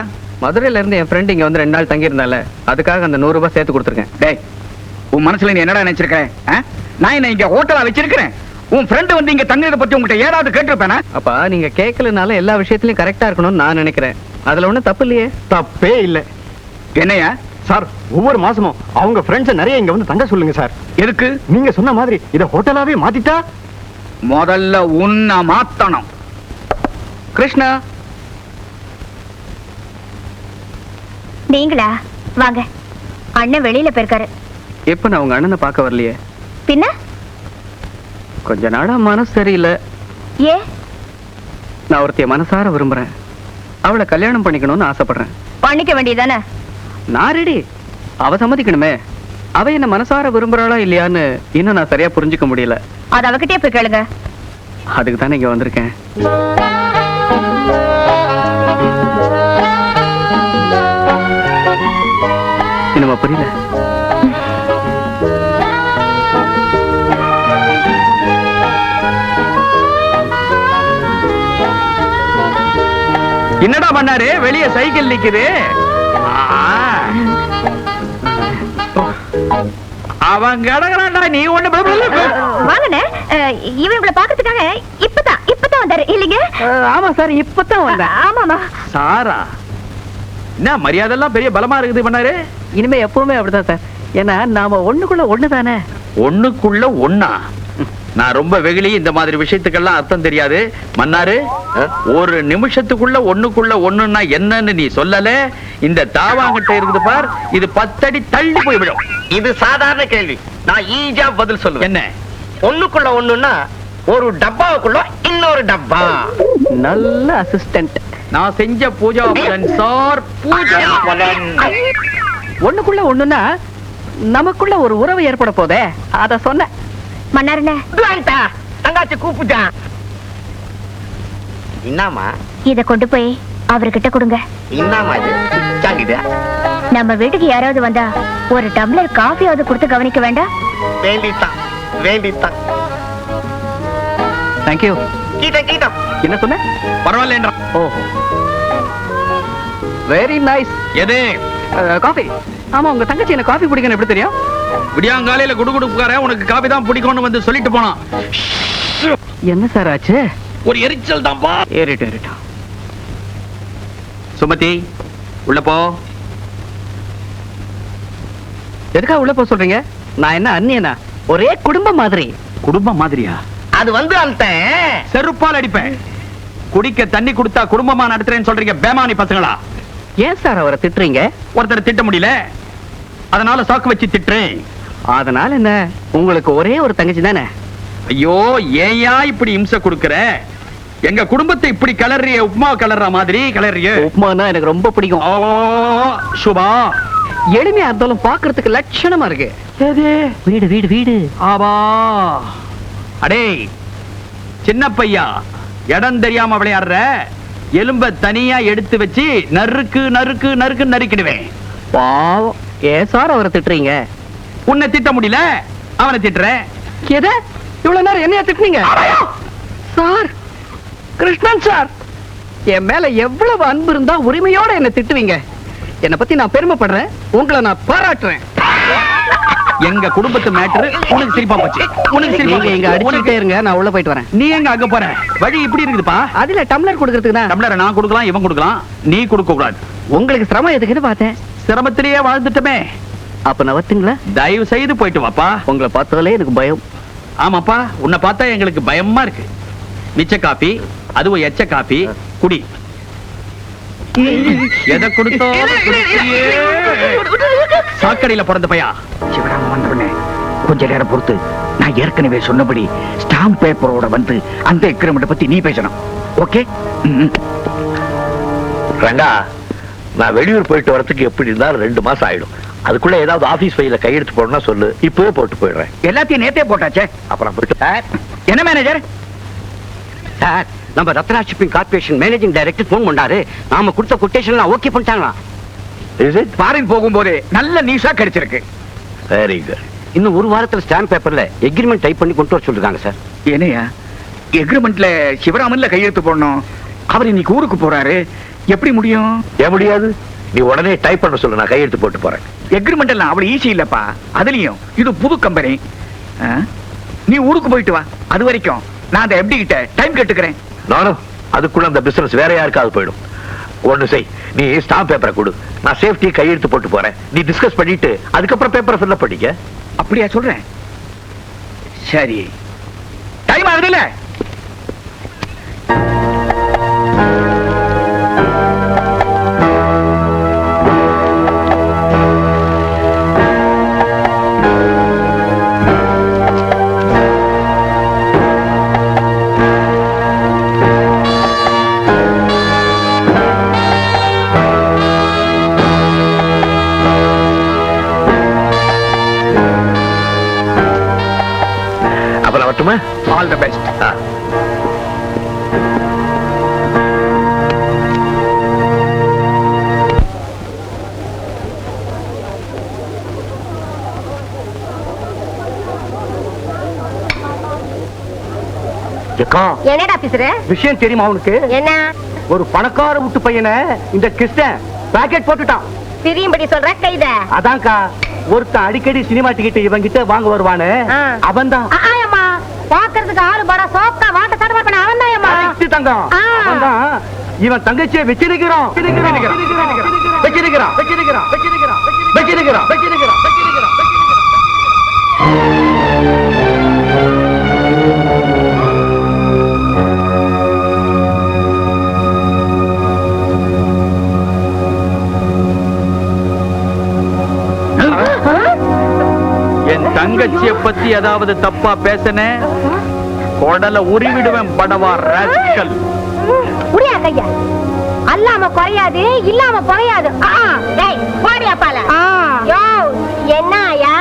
மதுரையில இருந்து என் ஃப்ரெண்ட் இங்க வந்து 2 நாள் தங்கி இருந்தால அதுக்காக அந்த 100 ரூபாய் சேர்த்து கொடுத்துருக்கேன். டேய், உன் மனசுல நீ என்னடா நினைச்சிருக்க? நான் என்ன இங்க ஹோட்டலா வச்சிருக்கிறேன்? உன் ஃப்ரெண்ட் வந்து இங்க தங்குறத பத்தி உங்ககிட்ட ஏதாவது கேட்டிருப்பேனா? அப்பா நீங்க கேட்கலனால எல்லா விஷயத்திலயும் கரெக்டா இருக்கணும்னு நான் நினைக்கிறேன். அதுல ஒண்ணும் தப்பு இல்லையே. தப்பே இல்ல. என்னையா சார், ஒவ்வொரு மாசமும் அவங்க ஃப்ரெண்ட்ஸ் நிறைய இங்க வந்து தங்க சொல்லுங்க சார். எதுக்கு? நீங்க சொன்ன மாதிரி இத ஹோட்டலாவே மாத்திட்டா? முதல்ல உன்னை மாத்தணும். கிருஷ்ணா, நீங்களா? வாங்க. அண்ணன் வெளியில போயிருக்காரு. எப்ப நான் உங்க அண்ணனை பார்க்க வரலையே? பின்ன கொஞ்ச நாளா மனசு சரியில்லை. ஏ? நான் ஒருத்தைய மனசார விரும்புறேன். அவளை கல்யாணம் பண்ணிக்கணும்னு ஆசைப்படுறேன். பண்ணிக்க வேண்டியதானே? நான் ரெடி. அவ சம்மதிக்கணுமே. அவ என்ன மனசார விரும்புறாளா இல்லையான்னு இன்னும் நான் சரியா புரிஞ்சுக்க முடியல. அது அவகிட்டே போய் கேளுங்க. அதுக்கு தானே இங்க வந்திருக்கேன். என்னமா புரியல? என்னடா பண்ணாரு? வெளியே சைக்கிள் நிக்குது. அவன் கடகறான்டா, நீ ஒண்ணு வாங்கண்ணே. இவன் உங்களை பாக்குறதுக்காக இப்பதான் வந்தாரு இல்லைங்க? ஆமா சார், இப்பதான் வந்தேன். ஆமாமா. சாரா என்ன மரியாதை எல்லாம் பெரிய பலமா இருக்குது பண்ணாரு. இனிமே எப்பவுமே அப்படிதான் சார். ஏன்னா நாம ஒண்ணுக்குள்ள ஒண்ணுதானே. ஒண்ணுக்குள்ள ஒண்ணா? நான் ரொம்ப வெகுளி, இந்த மாதிரி விஷயத்துக்கெல்லாம் அர்த்தம் தெரியாது. மன்னாரு, ஒரு நிமிஷத்துக்குள்ள ஒண்ணுக்குள்ள ஒண்ணுன்னா என்னன்னு நீ சொல்லல. இந்த தாவாங்கிட்ட இருக்குது பார், இது 10 அடி தள்ளி போய் விடும். இது சாதாரண கேள்வி. நான் ஈஸியா பதில் சொல்லுவேன். என்ன? ஒண்ணுக்குள்ள ஒண்ணுன்னா ஒரு டப்பாவுக்குள்ள இன்னொரு டப்பா. நல்ல அசிஸ்டன்ட். நான் செஞ்ச பூஜா பலன் சார், பூஜா பலன். ஒண்ணுக்குள்ள ஒண்ணுன்னா நமக்குள்ள ஒரு உறவு ஏற்பட போதே, அத சொன்ன. மன்னாருண்ணே, தங்காச்சி கூப்பிட்டான். என்னமா? இத கொண்டு போய் அவர்கிட்ட கொடுங்க. என்னமா இது? சாங்கிதா? நம்ம வீட்டுக்கு யாராவது வந்தா ஒரு டம்ளர் காஃபியாவது கொடுத்து கவனிக்க வேண்டாம்? வேண்டித்தான் வேண்டித்தான். தேங்க்யூ. கீட்ட என்ன சொன்ன? பரவாயில்ல. ஓஹோ, வெரி நைஸ். எது? காஃபி. ஆமா, உங்க தங்கச்சி என்ன காஃபி பிடிக்கணும் எப்படி தெரியும்? விடியாங்காலையில குடுகுடுப்புக்கார உனக்கு காபி தான் பிடிக்கும்னு வந்து சொல்லிட்டு போனான். என்ன சார் ஆச்சு? ஒரு எரிச்சல் தான்பா. ஏறிட்டு. சுமதி, உள்ள போ. எதுக்காக உள்ள போக சொல்றீங்க? நான் என்ன அண்ணியனா? ஒரே குடும்பம் மாதிரி. குடும்பம் மாதிரியா? அது வந்து அந்த செருப்பால் அடிப்பேன். குடிக்க தண்ணி கொடுத்தா குடும்பமா நடத்துறேன்னு சொல்றீங்க பேமானி பசங்களா? ஏன் சார் அவரை திட்டுறீங்க? ஒருத்தர் திட்ட முடியல, அதனால சாக்கு வச்சு திட்டுறேன். அதனால என்ன, உங்களுக்கு ஒரே ஒரு தங்கச்சி தானே? ஐயோ, ஏயா இப்படி இம்சை கொடுக்கற? எங்க குடும்பத்தை இப்படி கலர்றிய, உப்மா கலர்ற மாதிரி கலர்றிய. உப்மானா எனக்கு ரொம்ப பிடிக்கும். சுபா, எளிமையா இருந்தாலும் பாக்குறதுக்கு லட்சணமா இருக்கு. வீடு வீடு வீடு. ஆபா, அடே சின்ன பையா, இடம் தெரியாம விளையாடுற. எலும்ப தனியா எடுத்து வச்சு நறுக்கு நறுக்கு நறுக்கு நறுக்கிடுவேன். பாவம், ஏன் சார் அவரை திட்டுறீங்க? உன்னை திட்ட முடியல, அவனை திட்டுறேன். எதை இவ்வளவு நேரம் என்னையா திட்டுனீங்க? சார், கிருஷ்ணன் சார், என் மேல எவ்வளவு அன்பு இருந்தா உரிமையோட என்ன திட்டுவீங்க? என்னை பத்தி நான் பெருமைப்படுறேன், உங்களை நான் பாராட்டுறேன். எங்க குடும்பத்து மேட்டர் உனக்கு சிரிப்பா போச்சு. உனக்கு நீங்க எங்க அடிச்சுட்டே இருங்க, நான் உள்ள போயிட்டு வரேன். நீ எங்க அங்க போற? வழி இப்படி இருக்குதுப்பா. அதுல டம்ளர் கொடுக்கறதுக்கு தான். டம்ளரை நான் கொடுக்கலாம், இவன் கொடுக்கலாம், நீ கொடுக்க கூடாது. உங்களுக்கு சிரமம் எதுக்குன்னு பார்த்தேன். சிரமத்திலேயே வாழ்ந்துட்டமே. அப்ப நவத்துங்களா? தயவு செய்து போயிட்டு வாப்பா. உங்களை பார்த்தாலே எனக்கு பயம். ஆமாப்பா, உன்னை பார்த்தா எங்களுக்கு பயமா இருக்கு. மிச்ச காப்பி, அதுவும் எச்ச காப்பி குடி. எதை கொடுத்தோ சாக்கடையில பிறந்த பையா. சிவராம வந்தோடனே கொஞ்ச நேரம் பொறுத்து, நான் ஏற்கனவே சொன்னபடி ஸ்டாம்ப் பேப்பரோட வந்து அந்த எக்ரிமெண்ட் பத்தி நீ பேசணும். ஓகே? ரங்கா, நான் வெளியூர் போயிட்டு வரதுக்கு எப்படி இருந்தாலும் 2 மாசம் ஆயிடும். அதுக்குள்ள ஏதாவது ஆபீஸ் ஃபைல கையெழுத்து போடணும்னா சொல்லு, இப்பவே போட்டு போயிடுறேன். எல்லாத்தையும் நேத்தே போட்டாச்சே. அப்புறம் போயிட்டு சார், என்ன மேனேஜர்? சார், நம்ம Ratna shipping corporation managing director phone பண்ணாரு. நாம கொடுத்த கொட்டேஷன்லாம் ஓகே பண்ணிட்டாங்களா? ஃபாரின் போகும்போது நல்ல நியூஸா கிடைச்சிருக்கு. Very good. இன்னும் 1 வாரத்துல ஸ்டாம்ப் பேப்பர்ல எக்ரிமெண்ட் டைப் பண்ணி கொண்டு வர சொல்லிருக்காங்க சார். என்னையா எக்ரிமெண்ட்ல சிவராமன்ல கையெழுத்து போடணும். அவர் இன்னைக்கு ஊருக்கு போறாரு, எப்படி முடியும்? ஏன் முடியாது? நீ உடனே டைப் பண்ண சொல்லு, நான் கையெழுத்து போட்டு போறேன். எக்ரிமெண்ட் எல்லாம் அவ்வளவு ஈஸி இல்லப்பா. அதுலயும் இது புது கம்பெனி. நீ ஊருக்கு போயிட்டு வா. அது வரைக்கும் நான் அந்த எப்படி கிட்ட டைம் கேட்டுக்கிறேன். நானும் அதுக்குள்ள அந்த பிசினஸ் வேற யாருக்காவது போயிடும். ஒண்ணு செய், நீ ஸ்டாம்ப் பேப்பரை கொடு, நான் சேஃப்டி கையெழுத்து போட்டு போறேன். நீ டிஸ்கஸ் பண்ணிட்டு அதுக்கப்புறம் பேப்பரை ஃபில் பண்ணிக்க. அப்படியா சொல்றேன்? சரி, டைம் ஆகுதுல்ல? அப்புறம் வரட்டுமா? All the best. என்னடா பேசுற? விஷயம் தெரியுமா உனக்கு? என்ன? ஒரு பணக்கார விட்டு பையனை இந்த கிறிஸ்டன் பாக்கெட் போட்டுட்டான். தெரியும்படி சொல்ற கைத. அதான்க்கா, ஒருத்தன் அடிக்கடி சினிமா டிக்கெட் இவன் கிட்ட வாங்க வருவானு, அவன் தான். ஆயம்மா, பாக்குறதுக்கு ஆளு படா சோக்கா வாட்ட தடவ பண்ண அவன் தான் அம்மா. தங்கம் அவன்தான். இவன் தங்கச்சியை வச்சிருக்கிறான். என் தங்கச்சிய பத்தி ஏதாவது தப்பா பேசனே கொடல உருவிடுவேன் படவா ராஸ்கல். புரியா கையா? அல்லாம குறையாது, இல்லாம புகையாது. டேய் போடியா பால. யோ என்னயா?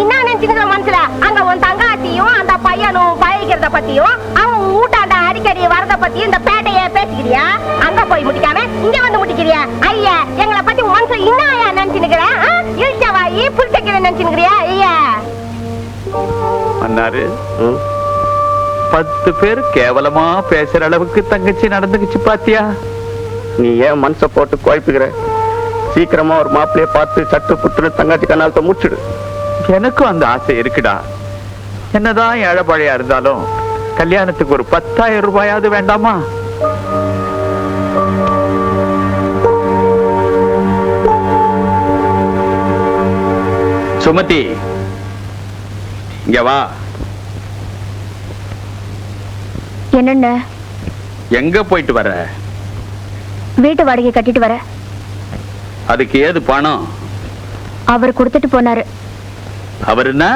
என்ன நினைச்சுக்கிற மனசுல? அங்க உன் தங்காத்தியும் அந்த பையனும் பழகிறத பத்தியும் அவன் ஊட்டாண்ட அடிக்கடி வரத பத்தியும் இந்த பேட்டைய பேசிக்கிறியா? அங்க போய் முடிக்காம இங்க வந்து முடிக்கிறியா? ஐயா, எங்களை பத்தி உன் மனசுல என்னயா நினைச்சுக்கிற? இழுச்சவாயி புடிச்சிக்கிற நினைச்சுக்கிறியா? ஐயா அண்ணாரு, 10 பேர் கேவலமா பேசுற அளவுக்கு தங்கச்சி நடந்துக்குச்சு பாத்தியா? நீ ஏன் மனச போட்டு குழப்பிக்கிற? சீக்கிரமா ஒரு மாப்பிளைய பார்த்து சட்டு புட்டு தங்கச்சி கண்ணாலத்தை முடிச்சிடு. எனக்கும் அந்த ஆசை இருக்குடா. என்னதான் ஏழை பழையா இருந்தாலும் கல்யாணத்துக்கு ஒரு 10,000 ரூபாயாவது வேண்டாமா? சுமதி, இங்க வா. என்னென்ன? எங்க போயிட்டு வர? வீட்டு வாடகை கட்டிட்டு வர. அதுக்கு ஏது பணம்? அவர் கொடுத்துட்டு போனாரு. அவர் என்ன?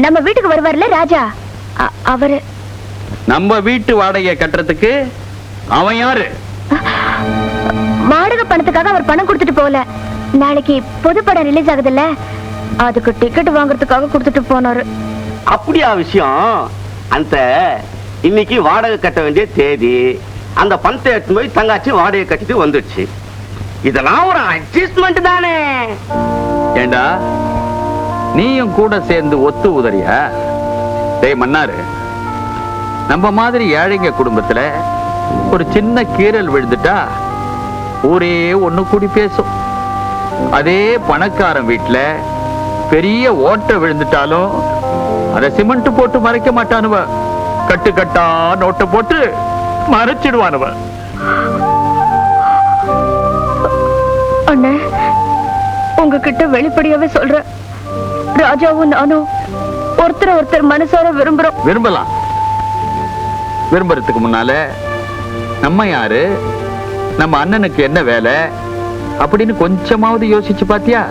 நம்ம வீட்டுக்கு வருவார்ல ராஜா, அவரு. நம்ம வீட்டு வாடகையை கட்டுறதுக்கு அவன் யாரு? வாடகை பணத்துக்காக அவர் பணம் கொடுத்துட்டு போகல. நாளைக்கு பொது படம் ரிலீஸ் ஆகுதுல்ல, அதுக்கு டிக்கெட் வாங்குறதுக்காக கொடுத்துட்டு போனாரு. அப்படியா விஷயம்? அந்த இன்னைக்கு வாடகை கட்ட வேண்டிய தேதி, அந்த பணத்தை எடுத்து போய் தங்காச்சி வாடகை கட்டிட்டு வந்துடுச்சு. இதெல்லாம் ஒரு அட்ஜஸ்ட்மெண்ட் தானே. ஏண்டா நீயும் கூட சேர்ந்து ஒத்து உதறியா? டேய் மன்னாரு, நம்ம மாதிரி ஏழைங்க குடும்பத்துல ஒரு சின்ன கீறல் விழுந்துட்டா ஊரே ஒண்ணு கூடி பேசும். அதே பணக்காரன் வீட்டுல பெரிய ஓட்டை விழுந்துட்டாலும் அதை சிமெண்ட் போட்டு மறைக்க மாட்டானுவ. கட்டு கட்டா நோட்டை போட்டு மறைச்சிடுவானுவ. அண்ணே, உங்ககிட்ட வெளிப்படையாவே சொல்ற, ராஜாவும் நானும் ஒருத்தர் மனசார விரும்புறோம். விரும்பலாம். விரும்புறதுக்கு முன்னால நம்ம யாரு, நம்ம அண்ணனுக்கு என்ன வேலை அப்படின்னு கொஞ்சமாவது யோசிச்சு பாத்தியா?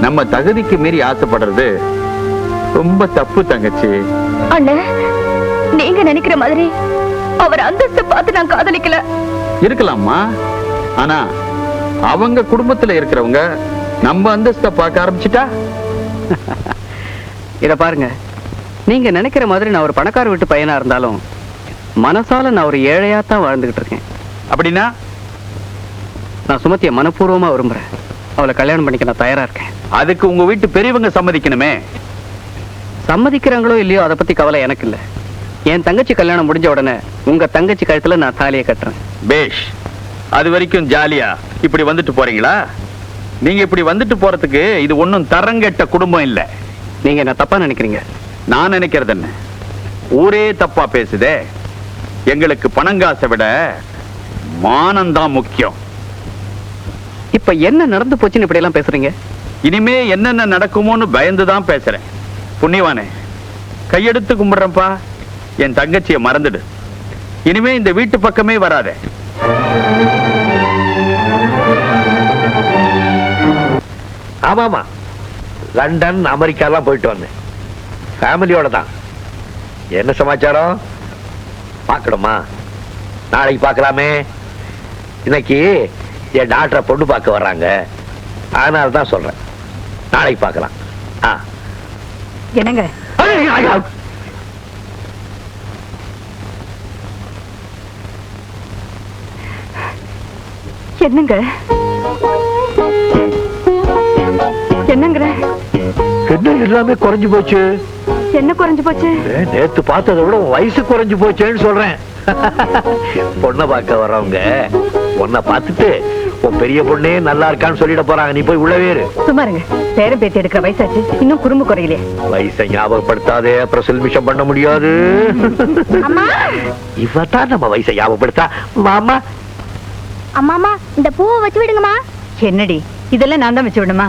நம்ம தகுதிக்கு மீறி ஆசைப்படுறது ரொம்ப தப்பு தங்கச்சி. அண்ணே, நீங்க நினைக்கிற மாதிரி அவர் அந்தஸ்து பார்த்து நான் காதலிக்கல. இருக்கலாமா, ஆனா அவங்க குடும்பத்துல இருக்கிறவங்க நம்ம அந்தஸ்தை பார்க்க ஆரம்பிச்சுட்டா இத பாருங்க, நீங்க நினைக்கிற மாதிரி நான் ஒரு பணக்கார வீட்டு பையனா இருந்தாலும் மனசால நான் ஒரு ஏழையா தான் வாழ்ந்துகிட்டு இருக்கேன். அப்படின்னா நான் சுமத்திய மனப்பூர்வமா விரும்புறேன். அவளை கல்யாணம் பண்ணிக்க நான் தயாரா இருக்கேன். அதுக்கு உங்க வீட்டு பெரியவங்க சம்மதிக்கணுமே. சம்மதிக்கிறாங்களோ இல்லையோ அதை பத்தி கவலை எனக்கு இல்ல. என் தங்கச்சி கல்யாணம் முடிஞ்ச உடனே உங்க தங்கச்சி கழுத்துல நான் தாலியை கட்டுறேன். பேஷ். அது வரைக்கும் ஜாலியா இப்படி வந்துட்டு போறீங்களா? நீங்க இப்படி வந்துட்டு போறதுக்கு இது ஒண்ணும் தரங்கெட்ட குடும்பம் இல்ல. நீங்க என்ன தப்பா நினைக்கிறீங்க? நான் நினைக்கிறது என்ன, ஊரே தப்பா பேசுதே. எங்களுக்கு பணங்காசை விட மானம்தான் முக்கியம். இப்ப என்ன நடந்து போச்சுன்னு இப்படி எல்லாம் பேசுறீங்க? இனிமே என்னென்ன நடக்குமோன்னு பயந்துதான் பேசுறேன். புண்ணியவானே, கையெடுத்து கும்பிடுறேன்ப்பா, என் தங்கச்சியை மறந்துடு. இனிமே இந்த வீட்டு பக்கமே வராதே. ஆமாமா, லண்டன் அமெரிக்காலாம் போயிட்டு வந்தேன், ஃபேமிலியோட தான். என்ன சமாச்சாரம்? பார்க்கணுமா? நாளைக்கு பார்க்கலாமே. இன்னைக்கு என் டாக்டரை பொண்ணு பார்க்க வர்றாங்க, அதனால தான் சொல்றேன். நாளைக்கு பார்க்கலாம். என்னங்க என்னங்க என்னங்கிற? என்ன எல்லாமே குறைஞ்சு போச்சு? என்ன குறைஞ்சு போச்சு? நேத்து பார்த்ததை விட வயசு குறைஞ்சு போச்சேன்னு சொல்றேன். பொண்ணை பார்க்க வர்றவங்க பொண்ணை பார்த்துட்டு உன் பெரிய பொண்ணே நல்லா இருக்கான்னு சொல்லிட போறாங்க. நீ போய் உள்ளவே இரு. சும்மா இருங்க, பேரம் பேத்தி எடுக்கிற வயசாச்சு, இன்னும் குறும்பு குறையிலே. வயசை ஞாபகப்படுத்தாதே, அப்புறம் செல்மிஷம் பண்ண முடியாது. இவதான் நம்ம வயசை ஞாபகப்படுத்தா. மாமா அம்மாமா, இந்த பூவை வச்சு விடுங்கம்மா. என்னடி இதெல்லாம் நான் தான் வச்சு விடுமா?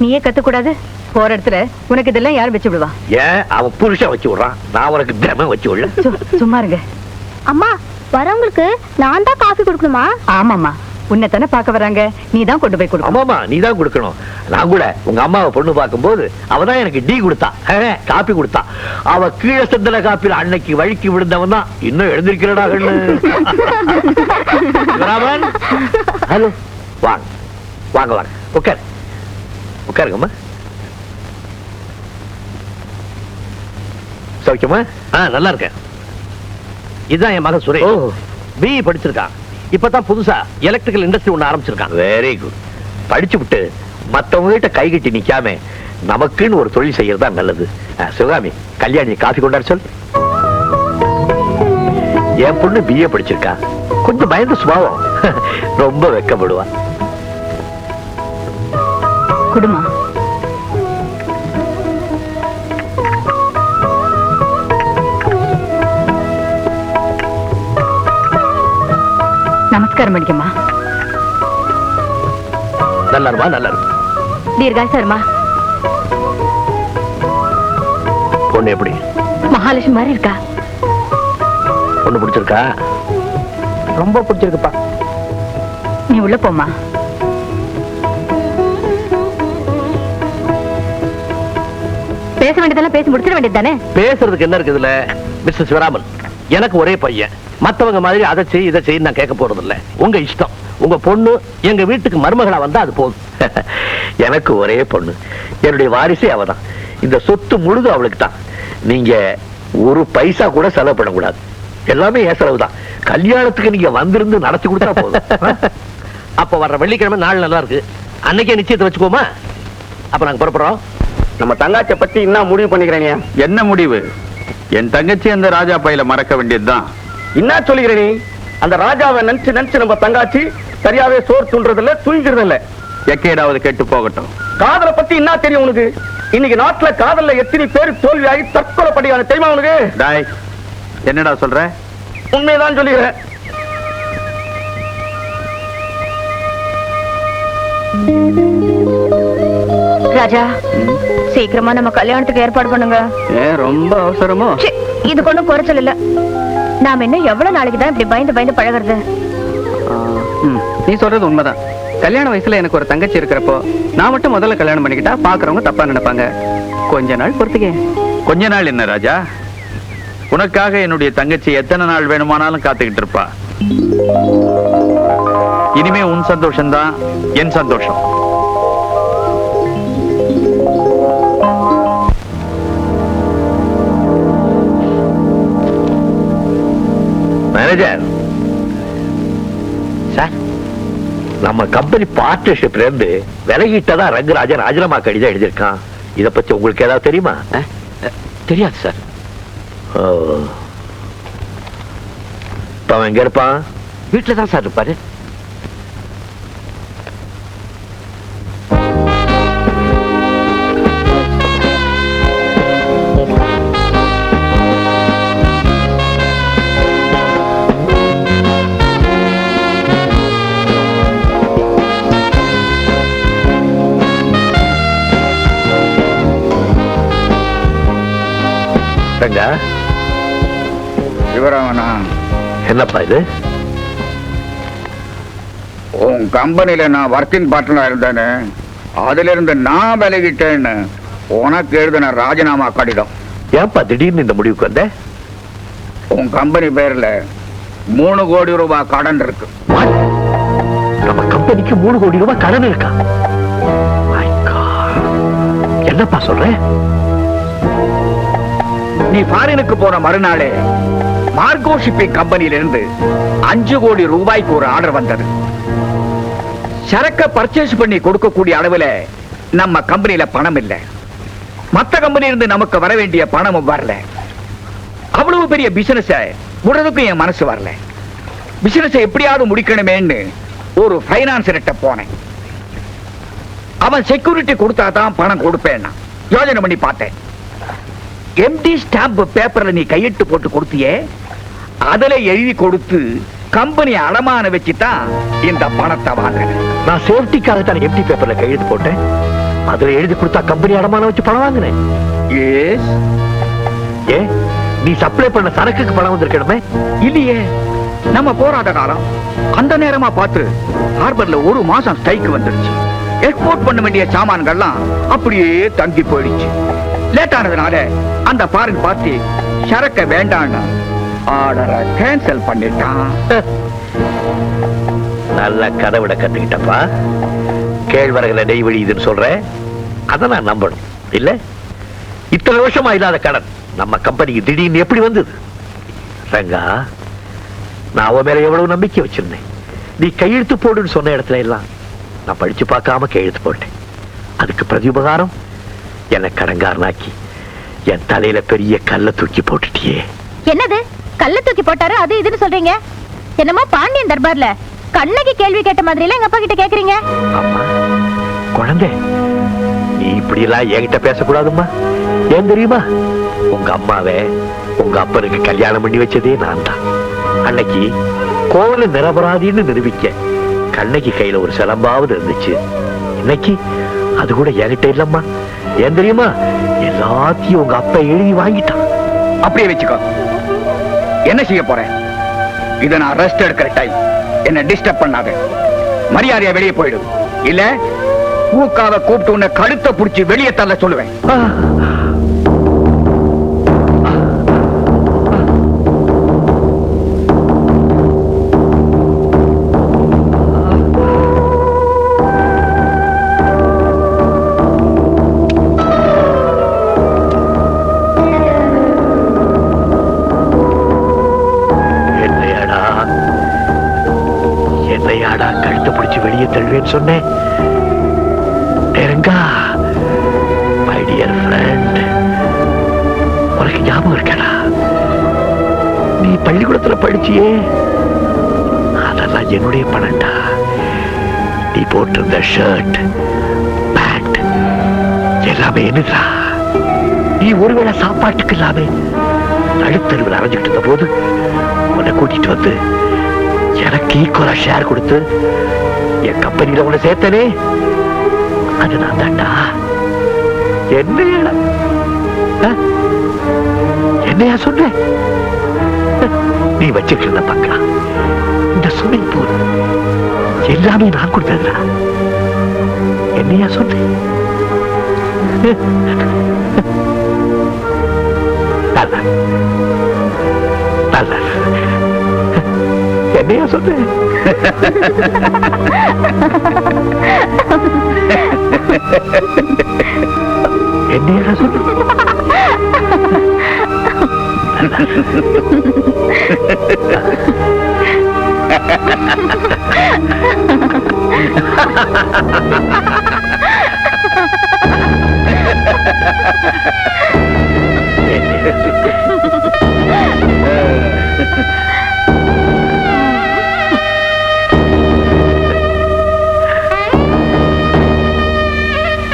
நீயே கத்துக்கூடாது? போற இடத்துல உனக்கு இதெல்லாம் யாரும் வச்சு விடுவா? ஏன் அவன் புருஷன் வச்சு விடுறான், நான் உனக்கு தினமும் வச்சு விடல. சும்மா இருங்க. அம்மா, வரவங்களுக்கு நான் தான் காஃபி கொடுக்கணுமா? ஆமாமா, உன்னை தானே பார்க்க வராங்க, நீ தான் கொண்டு போய் கொடுக்கணும். ஆமாமா, நீ தான் கொடுக்கணும். நான் கூட உங்க அம்மாவை பொண்ணு பார்க்கும்போது அவதான் எனக்கு டீ கொடுத்தா, காப்பி கொடுத்தா. அவ கீழே சந்தன காப்பில அன்னைக்கு வழுக்கி விழுந்தவன் தான் இன்னும் எழுந்திருக்கிறடா. ஹலோ, வாங்க வாங்க வாங்க, உட்கார் உட்காருங்கம்மா. சௌக்கியமா? நல்லா இருக்கேன். இதுதான் என் மகன் சுரேஷ், பிஇ படிச்சிருக்கான். இப்பதான் புதுசா எலக்ட்ரிக்கல் இண்டஸ்ட்ரி ஒண்ணு ஆரம்பிச்சிருக்கான். Very good. படிச்சு விட்டு மத்தவங்க கிட்ட கை கட்டி நிக்காம நமக்குன்னு ஒரு தொழில் செய்யறதா நல்லது. சிவகாமி, கல்யாணி காஃபி கொண்டாட சொல். என் பொண்ணு பிஏ படிச்சிருக்கா, கொஞ்சம் பயந்த சுபாவம், ரொம்ப வெக்கப்படுவா. குடுமா நமஸ்காரம் பண்ணிக்கம்மா. நல்லா இருமா, நல்லா இருக்கும். தீர்காசர்மா. பொண்ணு எப்படி? மகாலட்சுமி மாதிரி இருக்கா. பொண்ணு பிடிச்சிருக்கா? ரொம்ப பிடிச்சிருக்குப்பா. நீ உள்ள போமா. பேச வேண்டியதெல்லாம் பேசி முடிச்சிட வேண்டியது தானே. பேசுறதுக்கு என்ன இருக்குதுல மிஸ்டர் சிவராமன்? எனக்கு ஒரே பையன், மத்தவங்க மாதிரி அதை செய் இதை செய் நான் கேட்க போறது இல்ல. உங்க இஷ்டம். உங்க பொண்ணு எங்க வீட்டுக்கு மருமகளா வந்தா அது போதும். எனக்கு ஒரே பொண்ணு, என்னுடைய வாரிசே அவதான். இந்த சொத்து முழுது அவளுக்கு தான். நீங்க ஒரு பைசா கூட செலவு பண்ணக்கூடாது, எல்லாமே என் செலவு தான். கல்யாணத்துக்கு நீங்க வந்திருந்து நடத்தி கொடுத்தா போதும். அப்ப வர்ற வெள்ளிக்கிழமை நாள் நல்லா இருக்கு, அன்னைக்கே நிச்சயத்தை வச்சுக்கோமா. அப்ப நாங்க புறப்படுறோம். நம்ம தங்காச்சியை பத்தி என்ன முடிவு பண்ணிக்கிறேன்? என்ன முடிவு? என் தங்கச்சி அந்த ராஜா பையில மறக்க வேண்டியதுதான். என்ன சொல்லுகிற நீ? அந்த ராஜாவை நினைச்சு நினைச்சு நம்ம தங்காச்சி சரியாவே சோறு தூண்டுறதில்ல, தூங்கிறது இல்ல. எக்கேடாவது கெட்டு போகட்டும். காதலை பத்தி என்ன தெரியும் உனக்கு? இன்னைக்கு நாட்டுல காதல்ல எத்தனை பேர் தோல்வியாகி தற்கொலை படியான தெரியுமா உனக்கு? டாய், என்னடா சொல்ற? உண்மைதான் சொல்லுகிறேன். ராஜா, சீக்கிரமா நம்ம கல்யாணத்துக்கு ஏற்பாடு பண்ணுங்க. ரொம்ப அவசரமோ? இது கொண்டு குறைச்சல் இல்ல. நாம என்ன எவ்வளவு நாளைக்கு தான் இப்படி பயந்து பயந்து பழகிறது? நீ சொல்றது உண்மைதான். கல்யாண வயசுல எனக்கு ஒரு தங்கச்சி இருக்கிறப்போ நான் மட்டும் முதல்ல கல்யாணம் பண்ணிக்கிட்டா பாக்குறவங்க தப்பா நினைப்பாங்க. கொஞ்ச நாள் பொறுத்துக்க. கொஞ்ச நாள் என்ன ராஜா? உனக்காக என்னுடைய தங்கச்சி எத்தனை நாள் வேணுமானாலும் காத்துக்கிட்டு இருப்பா. இனிமே உன் சந்தோஷம்தான் என் சந்தோஷம். மேனேஜர் சார், நம்ம கம்பெனி பார்ட்னர்ஷிப்ல இருந்து விலகிட்டதா ரங்கராஜன் ராஜினாமா கடிதம் எழுதியிருக்கான். இத பத்தி உங்களுக்கு ஏதாவது தெரியுமா? தெரியாது சார். அவன் எங்க இருப்பான்? வீட்டுல தான் சார் இருப்பாரு. ரங்கா, சிவராமனா, என்னப்பா இது? உன் கம்பெனில நான் ஒர்க்கிங் பார்ட்னரா இருந்தேன்னு, அதுல இருந்து நான் விலகிட்டேன்னு உனக்கு எழுதின ராஜினாமா கடிதம். ஏன்பா திடீர்னு இந்த முடிவுக்கு வந்த? உன் கம்பெனி பேர்ல 3 கோடி ரூபாய் கடன் இருக்கு. நம்ம கம்பெனிக்கு 3 கோடி ரூபாய் கடன் இருக்கா? My God. என்னப்பா சொல்ற? நீ ஃபாரினுக்கு போன மறுநாளே மார்கோ ஷிப்பிங் கம்பெனியில இருந்து 5 கோடி ரூபாய்க்கு ஒரு ஆர்டர் வந்தது. சரக்க பர்ச்சேஸ் பண்ணி கொடுக்கக்கூடிய அளவுல நம்ம கம்பெனியில பணம் இல்ல. மத்த கம்பெனி இருந்து நமக்கு வர வேண்டிய பணமும் வரல. அவ்வளவு பெரிய பிசினஸ் விடுறதுக்கும் என் மனசு வரல. பிசினஸ் எப்படியாவது முடிக்கணுமேன்னு ஒரு பைனான்சர்கிட்ட போனேன். அவன் செக்யூரிட்டி கொடுத்தா தான் பணம் கொடுப்பேன்னா யோசனை பண்ணி பார்த்தேன். எம்டி ஸ்டாம்ப் பேப்பர்ல நீ கையெழுத்து போட்டு கொடுத்தியே, அதுல எழுதி கொடுத்து கம்பெனி அடமான வச்சுதான் இந்த பணத்தை வாங்கினேன். நான் சேஃப்டிக்காக தான் எம்டி பேப்பர்ல கையெழுத்து போட்டேன். அதுல எழுதி கொடுத்தா கம்பெனி அடமான வச்சு பணம் வாங்கினேன். எஸ். ஏ, நீ சப்ளை பண்ண சரக்குக்கு பணம் வந்திருக்கணுமே? இல்லையே, நம்ம போராட்ட காலம் அந்த நேரமா பார்த்து ஹார்பர்ல 1 மாசம் ஸ்ட்ரைக் வந்துருச்சு. எக்ஸ்போர்ட் பண்ண வேண்டிய சாமான்கள்லாம் அப்படியே தங்கி போயிடுச்சு. லேட் ஆனதுனால அந்த ஃபாரின் பார்ட்டி சரக்க வேண்டான்னு ஆர்டரை கேன்சல் பண்ணிட்டான். நல்ல கதை விட கத்துக்கிட்டப்பா. கேழ்வரகுல நெய் வழியுதுன்னு சொல்ற, அதை நான் நம்பணும் இல்ல? இத்தனை வருஷமா இல்லாத கடன் நம்ம கம்பெனிக்கு திடீர்னு எப்படி வந்தது? ரங்கா, நான் அவன் மேல எவ்வளவு நம்பிக்கை வச்சிருந்தேன். நீ கையெழுத்து போடுன்னு சொன்ன இடத்துல எல்லாம் நான் படிச்சு பார்க்காம கையெழுத்து போட்டேன். அதுக்கு பிரதியுபகாரம் என்னை கடங்காரனாக்கி என் தலையில பெரிய கல்ல தூக்கி போட்டுட்டியே. என்னது கல்ல தூக்கி போட்டாரு அது இதுன்னு சொல்றீங்க? என்னமோ பாண்டியன் தர்பார்ல கண்ணகி கேள்வி கேட்ட மாதிரி எல்லாம் எங்க அப்பா கிட்ட கேக்குறீங்க. அம்மா, குழந்தை, நீ இப்படி எல்லாம் என்கிட்ட பேசக்கூடாதும்மா. ஏன் தெரியுமா? உங்க அம்மாவை உங்க அப்பனுக்கு கல்யாணம் பண்ணி வச்சதே நான் தான். அன்னைக்கு கோவில நிரபராதின்னு நிரூபிக்க கண்ணகி கையில ஒரு சிலம்பாவது இருந்துச்சு. இன்னைக்கு அது கூட என்கிட்ட இல்லம்மா. ஏன் தெரியுமா? எல்லாத்தையும் உங்க அப்பா எழுதி வாங்கிட்டான். அப்படியே வச்சுக்கோ. என்ன செய்ய போறேன்? இத நான் ரெஸ்ட் எடுக்கிற டைம். என்ன டிஸ்டர்ப் பண்ணாத. மரியாதையா வெளியே போயிடு. இல்ல ஊக்காவை கூப்பிட்டு உன்னை கழுத்தை புடிச்சு வெளியே தள்ள சொல்லுவேன். கழுத்தை பிடிச்சு வெளியே தள்ளுவேன்னு சொன்னேன். மை டியர் ஃப்ரெண்ட், உனக்கு ஞாபகம் இருக்கடா, நீ பள்ளிக்கூடத்துல படிச்சியே, அதெல்லாம் என்னுடைய பணம்டா. நீ போட்டிருந்த ஷர்ட், பேண்ட் எல்லாமே என்னடா. நீ ஒருவேளை சாப்பாட்டுக்கு இல்லாம நடுத்தருவில் அரைஞ்சிட்டு இருந்த போது உன்னை கூட்டிட்டு வந்து எனக்கு ஈக்குவலா ஷேர் கொடுத்து என் கம்பெனியில உன்னை சேர்த்தனே, அது நான் தாண்டா. என்னையா சொன்ன? நீ வச்சுட்டு இருந்த பங்களா, இந்த ஸ்விமிங் பூல் எல்லாமே நான் கொடுத்ததுடா. என்னையா சொன்ன? என்னையா சொல்லு. என்ன சொல்லு.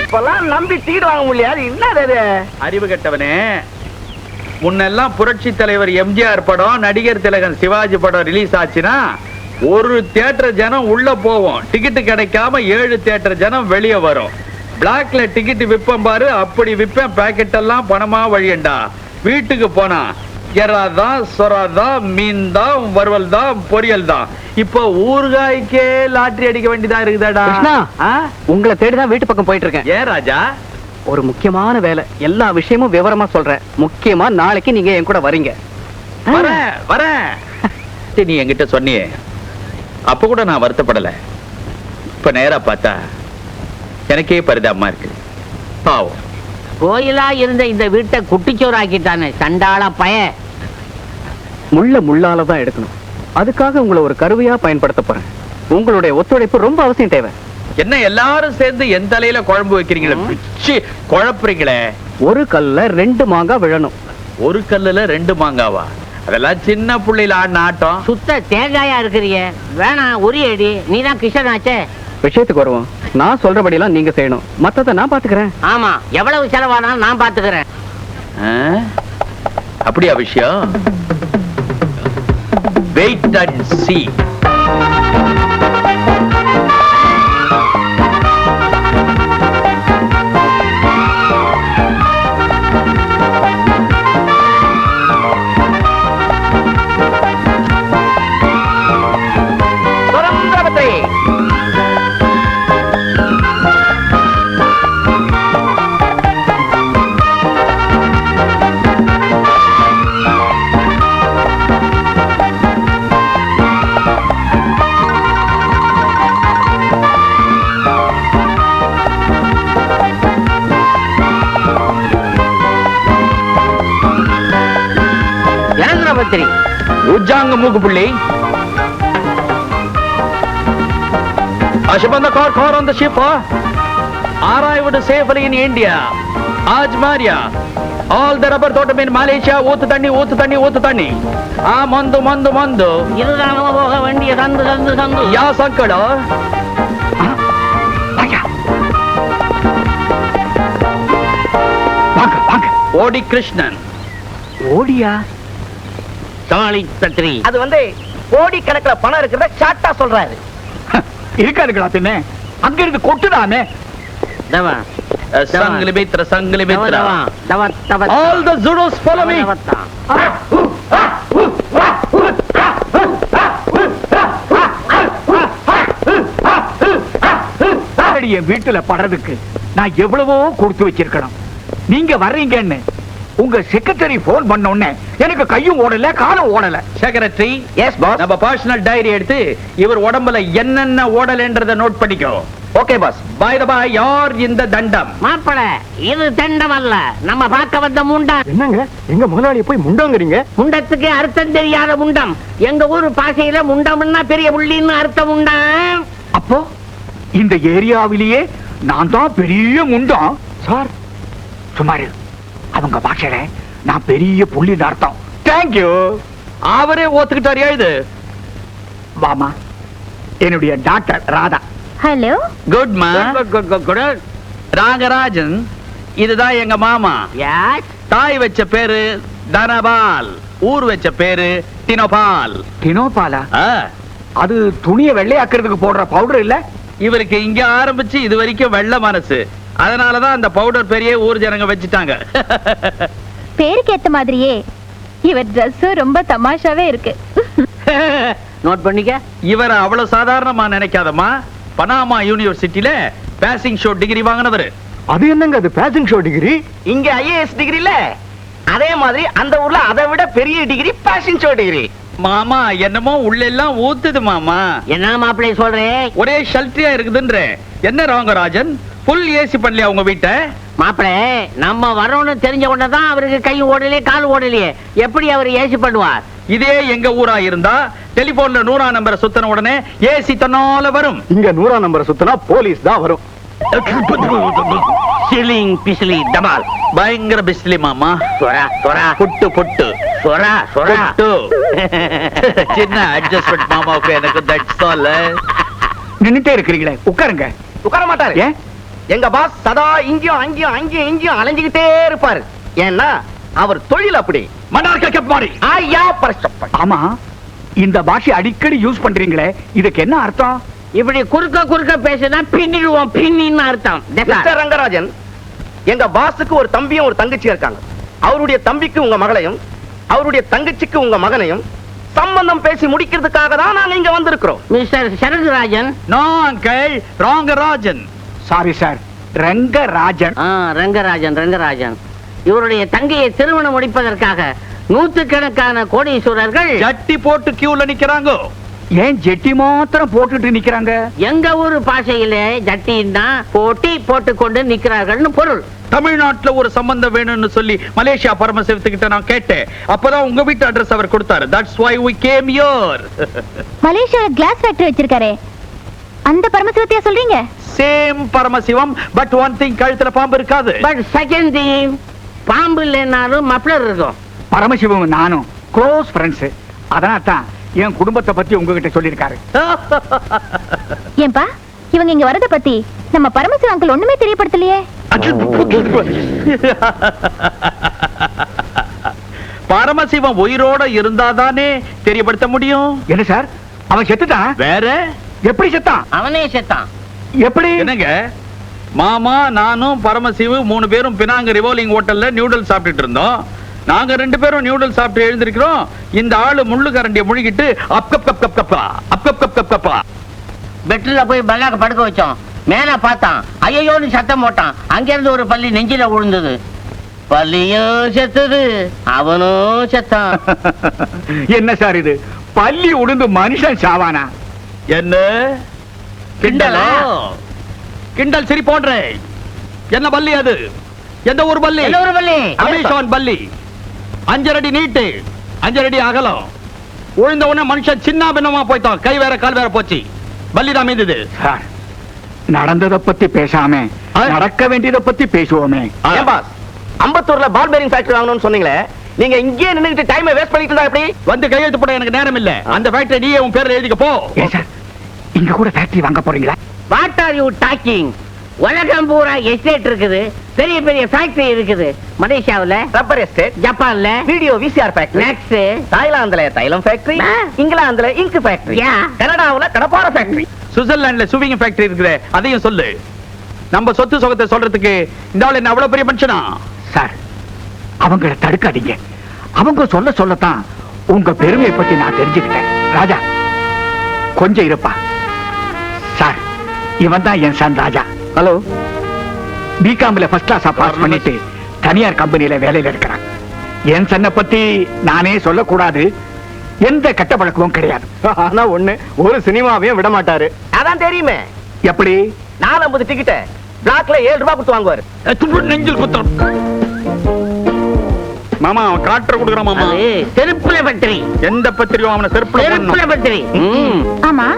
இப்பெல்லாம் நம்பி சீடு வாங்க முடியாது. என்னது அது? அறிவு கெட்டவனே, முன்னெல்லாம் புரட்சி தலைவர் எம்ஜிஆர் படம், நடிகர் திலகன் சிவாஜி படம் ரிலீஸ் ஆச்சுன்னா ஒரு தியேட்டர் ஜனம் உள்ள போவோம், டிக்கெட் கிடைக்காம 7 தியேட்டர் ஜனம் வெளியே வரும். பிளாக்ல டிக்கெட் விற்பேன் பாரு, அப்படி விற்பேன். பாக்கெட் எல்லாம் பணமா வழியண்டா. வீட்டுக்கு போனா எறாதான், சொராதான், மீன் தான், வறுவல் தான், பொரியல் தான். இப்ப ஊறுகாய்க்கே லாட்டரி அடிக்க வேண்டியதா இருக்குதாடா. கிருஷ்ணா, உங்களை தேடிதான் வீட்டு பக்கம் போயிட்டு இருக்கேன். ஏன் ராஜா? ஒரு முக்கியமான வேலை, எல்லா விஷயமும் விவரமா சொல்றேன். முக்கியமா நாளைக்கு நீங்க என் கூட வரீங்க. வரேன் வரேன். நீ என்கிட்ட சொன்னியே, அப்ப கூட நான் வருத்தப்படல. இப்ப நேரா பார்த்தா எனக்கே பரிதாபமா இருக்கு. பாவம். கோயிலா இருந்த இந்த வீட்டை குட்டிச்சோறாக்கிட்டானே சண்டாள பய. முள்ள முள்ளாலதான் எடுக்கணும். அதுக்காக உங்களை ஒரு கருவியா பயன்படுத்த போறேன். உங்களுடைய ஒத்துழைப்பு ரொம்ப அவசியம் தேவை. என்ன எல்லாரும் சேர்ந்து என் தலையில குழம்பு வைக்கிறீங்களே, பிச்சு குழப்புறீங்களே. ஒரு கல்ல 2 மாங்காய் விழணும். ஒரு கல்லுல 2 மாங்காவா? அதெல்லாம் சின்ன புள்ளையில ஆடின ஆட்டம். சுத்த தேங்காயா இருக்கிறிய. வேணாம், உரியடி. நீதான் கிருஷ்ணன் ஆச்சே. விஷயத்துக்கு வருவோம். நான் சொல்றபடியெல்லாம் நீங்க செய்யணும். மத்தத நான் பாத்துக்கிறேன். ஆமா, எவ்வளவு செலவானாலும் நான் பாத்துக்கிறேன். அப்படியா விஷயம்? Wait and see. உஜ்ஜாங்க மூக்கு புள்ளி. Ashbanda car on the ship. Arrived safely in India. Aaj Maria. All the rubber tottam in Malaysia. Ooth tanni. Mandu. இதுதான் போக வேண்டிய சந்து. யா சங்கடோ. ஓடி கிருஷ்ணன். ஓடியா? தாளி தத்ரி. அது வந்து கோடி கணக்குல பணம் இருக்கிறத ஷார்ட்டா சொல்றாரு. இருக்காதுங்களா பின்ன? அங்க இருந்து கொட்டுதாமே. தவா சங்கிலி மித்ரா. தவா. All the Zulus follow me. என் வீட்டுல படுறதுக்கு நான் எவ்வளவோ கொடுத்து வச்சிருக்கணும். நீங்க வர்றீங்கன்னு உங்க செக்ரட்டரி போன் பண்ண உடனே எனக்கு கையும் ஓடல காலும் ஓடல. Secretary, yes boss. நம்ம பர்சனல் டைரி எடுத்து இவர் உடம்புல என்னென்ன ஓடலன்றத நோட் பண்ணிக்கோ. Okay boss. By the by, யார் இந்த தண்டம்? மாப்பிள, இது தண்டம் அல்ல, நம்ம பார்க்க வந்த முண்டம். என்னங்க எங்க முதலாளிய போய் முண்டங்கிறீங்க? முண்டத்துக்கு அர்த்தம் தெரியாத முண்டம். எங்க ஊர் பாசையில முண்டம்னா பெரிய புள்ளின்னு அர்த்தம் முண்டம். அப்போ இந்த ஏரியாவிலேயே நான் தான் பெரிய முண்டம். சார் சுமாரு, அவங்க பாஷையில நான் பெரிய புள்ளின்னு அர்த்தம். தேங்க்யூ. அவரே ஒத்துக்கிட்டாரு. எழுது. வாமா, என்னுடைய டாக்டர் ராதா. ஹலோ. குட் மா. குட். ராகராஜன், இதுதான் எங்க மாமா. யாஸ். தாய் வச்ச பேரு தனபால், ஊர் வச்ச பேரு டினோபால். டினோபாலா? அது துணியை வெள்ளையாக்குறதுக்கு போடுற பவுடர் இல்ல? இவருக்கு இங்க ஆரம்பிச்சு இது வரைக்கும் வெள்ள மனசு. அதனாலதான் அந்த பவுடர் பெரிய ஊர் ஜனங்க வச்சுட்டாங்க. பேருக்கு ஏத்த மாதிரியே இவர் Dress ரொம்ப தமாஷாவே இருக்கு. நோட் பண்ணிக்க. இவரை அவ்வளவு சாதாரணமா நினைக்காதமா. பனாமா யூனிவர்சிட்டியில பாசிங் ஷோ டிகிரி வாங்கினவர். அது என்னங்க அது பேஷன் ஷோ டிகிரி? இங்க ஐஏஎஸ் டிகிரி இல்ல, அதே மாதிரி அந்த ஊர்ல அதை விட பெரிய டிகிரி பேஷன் ஷோ டிகிரி. மாமா என்னமோ உள்ள எல்லாம் ஊத்துது மாமா. என்ன மாப்பிள்ளை சொல்றேன்? ஒரே ஷல்ட்டியா இருக்குதுன்ற. என்ன ராங்கராஜன், ஃபுல் ஏசி பண்ணலையா உங்க வீட்டை? மாப்பிள்ளை, நம்ம வரோம்னு தெரிஞ்ச உடனே தான் அவருக்கு கை ஓடலையே கால் ஓடலையே, எப்படி அவர் ஏசி பண்ணுவார்? இதே எங்க ஊரா இருந்தா டெலிபோன்ல 100 நம்பரை சுத்தின உடனே ஏசி தன்னால வரும். இங்க 100 நம்பரை சுத்தினா போலீஸ் தான் வரும். சிலிங் பிசிலி டமால். பயங்கர பிஸ்லி மாமா. சொரா சொரா புட்டு புட்டு சொரா சொரா. புட்டு. சின்ன அட்ஜஸ்ட்மெண்ட் மாமாவுக்கு எனக்கு தட்ஸ் ஆல். நின்னுட்டே இருக்கிறீங்களே, உட்காருங்க. உட்கார மாட்டாரு. ஏன்? எங்க பாஸ் சதா இங்கேயும் அங்கேயும் அங்கேயும் இங்கேயும் அலைஞ்சுக்கிட்டே இருப்பாரு. ஏன்னா அவர் தொழில் அப்படி. மன்னார்க்க கெப்பாரி. ஐயா பரஸ்டப்ப. ஆமா, இந்த பாஷை அடிக்கடி யூஸ் பண்றீங்களே, இதுக்கு என்ன அர்த்தம்? இப்படி குறுக்க குறுக்க பேசினா பின்னிடுவோம், பின்னின்னு அர்த்தம். மிஸ்டர் ரங்கராஜன், எங்க பாஸுக்கு ஒரு தம்பியும் ஒரு தங்கச்சியும் இருக்காங்க. அவருடைய தம்பிக்கு உங்க மகளையும், அவருடைய தங்கச்சிக்கு உங்க மகனையும் சம்பந்தம் பேசி முடிக்கிறதுக்காக தான் நாங்க இங்க வந்திருக்கிறோம். Mister Saragurajan. No uncle, Rangarajan. Sorry sir, Rangarajan. Rangarajan Rangarajan. இவருடைய தங்கையை திருமணம் முடிப்பதற்காக நூற்றுக்கணக்கான கோடீஸ்வரர்கள் ஜட்டி போட்டு கியூல நிக்கிறாங்க. ஏன் ஜெட்டி மாத்திரம் போட்டுட்டு நிக்கிறாங்க? எங்க ஊரு பாஷையிலே ஜட்டின்னா போட்டி போட்டுக்கொண்டு நிக்கிறார்கள்னு பொருள். தமிழ்நாட்டுல ஒரு சம்பந்தம் வேணும்னு சொல்லி மலேசியா பரமசிவத்துக்கிட்ட நான் கேட்டேன். அப்பதான் உங்க வீட்டு அட்ரஸ் அவர் கொடுத்தாரு. That's why we came here. மலேசியால கிளாஸ் ஃபேக்டரி வச்சிருக்காரே, அந்த பரமசிவத்தையா சொல்றீங்க? Same Paramasivam, but one thing, கழுத்துல பாம்பு இருக்காது. பட் செகண்ட் திங், பாம்பு இல்லைன்னாலும் மப்ளர் இருக்கும். பரமசிவம் நானும் க்ளோஸ் ஃப்ரெண்ட்ஸ். அதனால தான் என் குடும்பத்தை பத்தி உங்ககிட்ட சொல்லியிருக்காரு. ஏன்பா இவங்க இங்க வரத பத்தி நம்ம பரமசிவ அங்கிள் ஒண்ணுமே தெரியப்படுத்தலையே? பரமசிவம் உயிரோட இருந்தாதானே தெரியப்படுத்த முடியும். என்ன சார், அவன் செத்துட்டான்? வேற எப்படி செத்தான்? அவனே செத்தான். எப்படி? என்னங்க மாமா, நானும் பரமசிவு 3 பேரும் பினாங்க ரிவால்விங் ஹோட்டல்ல நியூடல் சாப்பிட்டுட்டு இருந்தோம். நாங்க 2 பேரும் நியூடல் சாப்பிட்டு எழுந்திருக்கிறோம். இந்த ஆளு முள்ளு கரண்டிய முழுகிட்டு அப் கப் கப் கப் கப்பா அப் கப் கப் கப் கப்பா. பெட்ல போய் பல்லாக்க படுக்க வச்சோம். மேல பார்த்தான், ஐயோன்னு சத்தம் போட்டான். அங்கிருந்து ஒரு பள்ளி நெஞ்சில விழுந்தது. பள்ளியும் செத்துது, அவனும் செத்தான். என்ன சார் இது, பள்ளி உடுந்து மனுஷன் சாவானா? என்ன கிண்டலா? கிண்டல் சரி போன்ற. என்ன பள்ளி அது? எந்த ஒரு பள்ளி? என்ன ஒரு பள்ளி? அமேசான் பள்ளி. 5 அடி நீட்டு, 5 அடி அகலம். உழுந்த உடனே மனுஷன் சின்ன பின்னமா போய்தான். கை வேற கால் வேற போச்சு. பள்ளி தான் மீந்தது. சார், நடந்ததை பத்தி பேசாம நடக்க வேண்டியதை பத்தி பேசுவோமே. ஏன் பாஸ், அம்பத்தூர்ல பால் பேரிங் ஃபேக்டரி வாங்கணும்னு சொன்னீங்களே, நீங்க இங்கே நின்னுட்டு டைமை வேஸ்ட் பண்ணிட்டு இருந்தா எப்படி? வந்து கையெழுத்து போட எனக்கு நேரம் இல்ல. அந்த ஃபேக்டரி நீயே உன் பேர்ல எழுதிக்க போ. ஏன் சார், இங்க கூட ஃபேக்டரி வாங்க போறீங்களா? What are you talking? உலகம் பூரா எஸ்டேட் இருக்குது, பெரிய பெரிய ஃபேக்டரி இருக்குது. மலேசியாவுல ரப்பர் எஸ்டேட், ஜப்பான்ல வீடியோ விசிஆர் ஃபேக்டரி, நெக்ஸ்ட் தாய்லாந்துல தைலம் ஃபேக்டரி, இங்கிலாந்துல இங்க் ஃபேக்டரி, Yeah. கனடாவுல கடப்பார ஃபேக்டரி, சுவிட்சர்லாந்துல சுவிங் ஃபேக்டரி இருக்குது. அதையும் சொல்லு. நம்ம சொத்து சுகத்தை சொல்றதுக்கு இந்த ஆள் என்ன அவ்வளவு பெரிய மனுஷனா? சார், அவங்கள தடுக்காதீங்க. அவங்க சொல்ல சொல்லத்தான் உங்க பெருமையை பத்தி நான் தெரிஞ்சுக்கிட்டேன். ராஜா, கொஞ்சம் இருப்பா. சார், இவன் தான் என் சன் ராஜா. ஹலோ. பிகாம்ல ஃபர்ஸ்ட் கிளாஸா பாஸ் பண்ணிட்டு தனியார் கம்பெனியில வேலையில இருக்கிறான். என் சன்னை பத்தி நானே சொல்லக்கூடாது. எந்த கெட்ட பழக்கமும் கிடையாது. ஆனா ஒண்ணு, ஒரு சினிமாவையும் விட மாட்டாரு. அதான் தெரியுமே. எப்படி? 450 டிக்கெட் பிளாக்ல 7 ரூபாய் கொடுத்து வாங்குவாரு. நெஞ்சில் குத்தம். மாமா அவன் காட்டுற கொடுக்குறான் மாமா. அது செருப்புல பத்திரி. எந்த பத்திரியும் அவனை செருப்புல செருப்புல பத்திரி. ஆமா,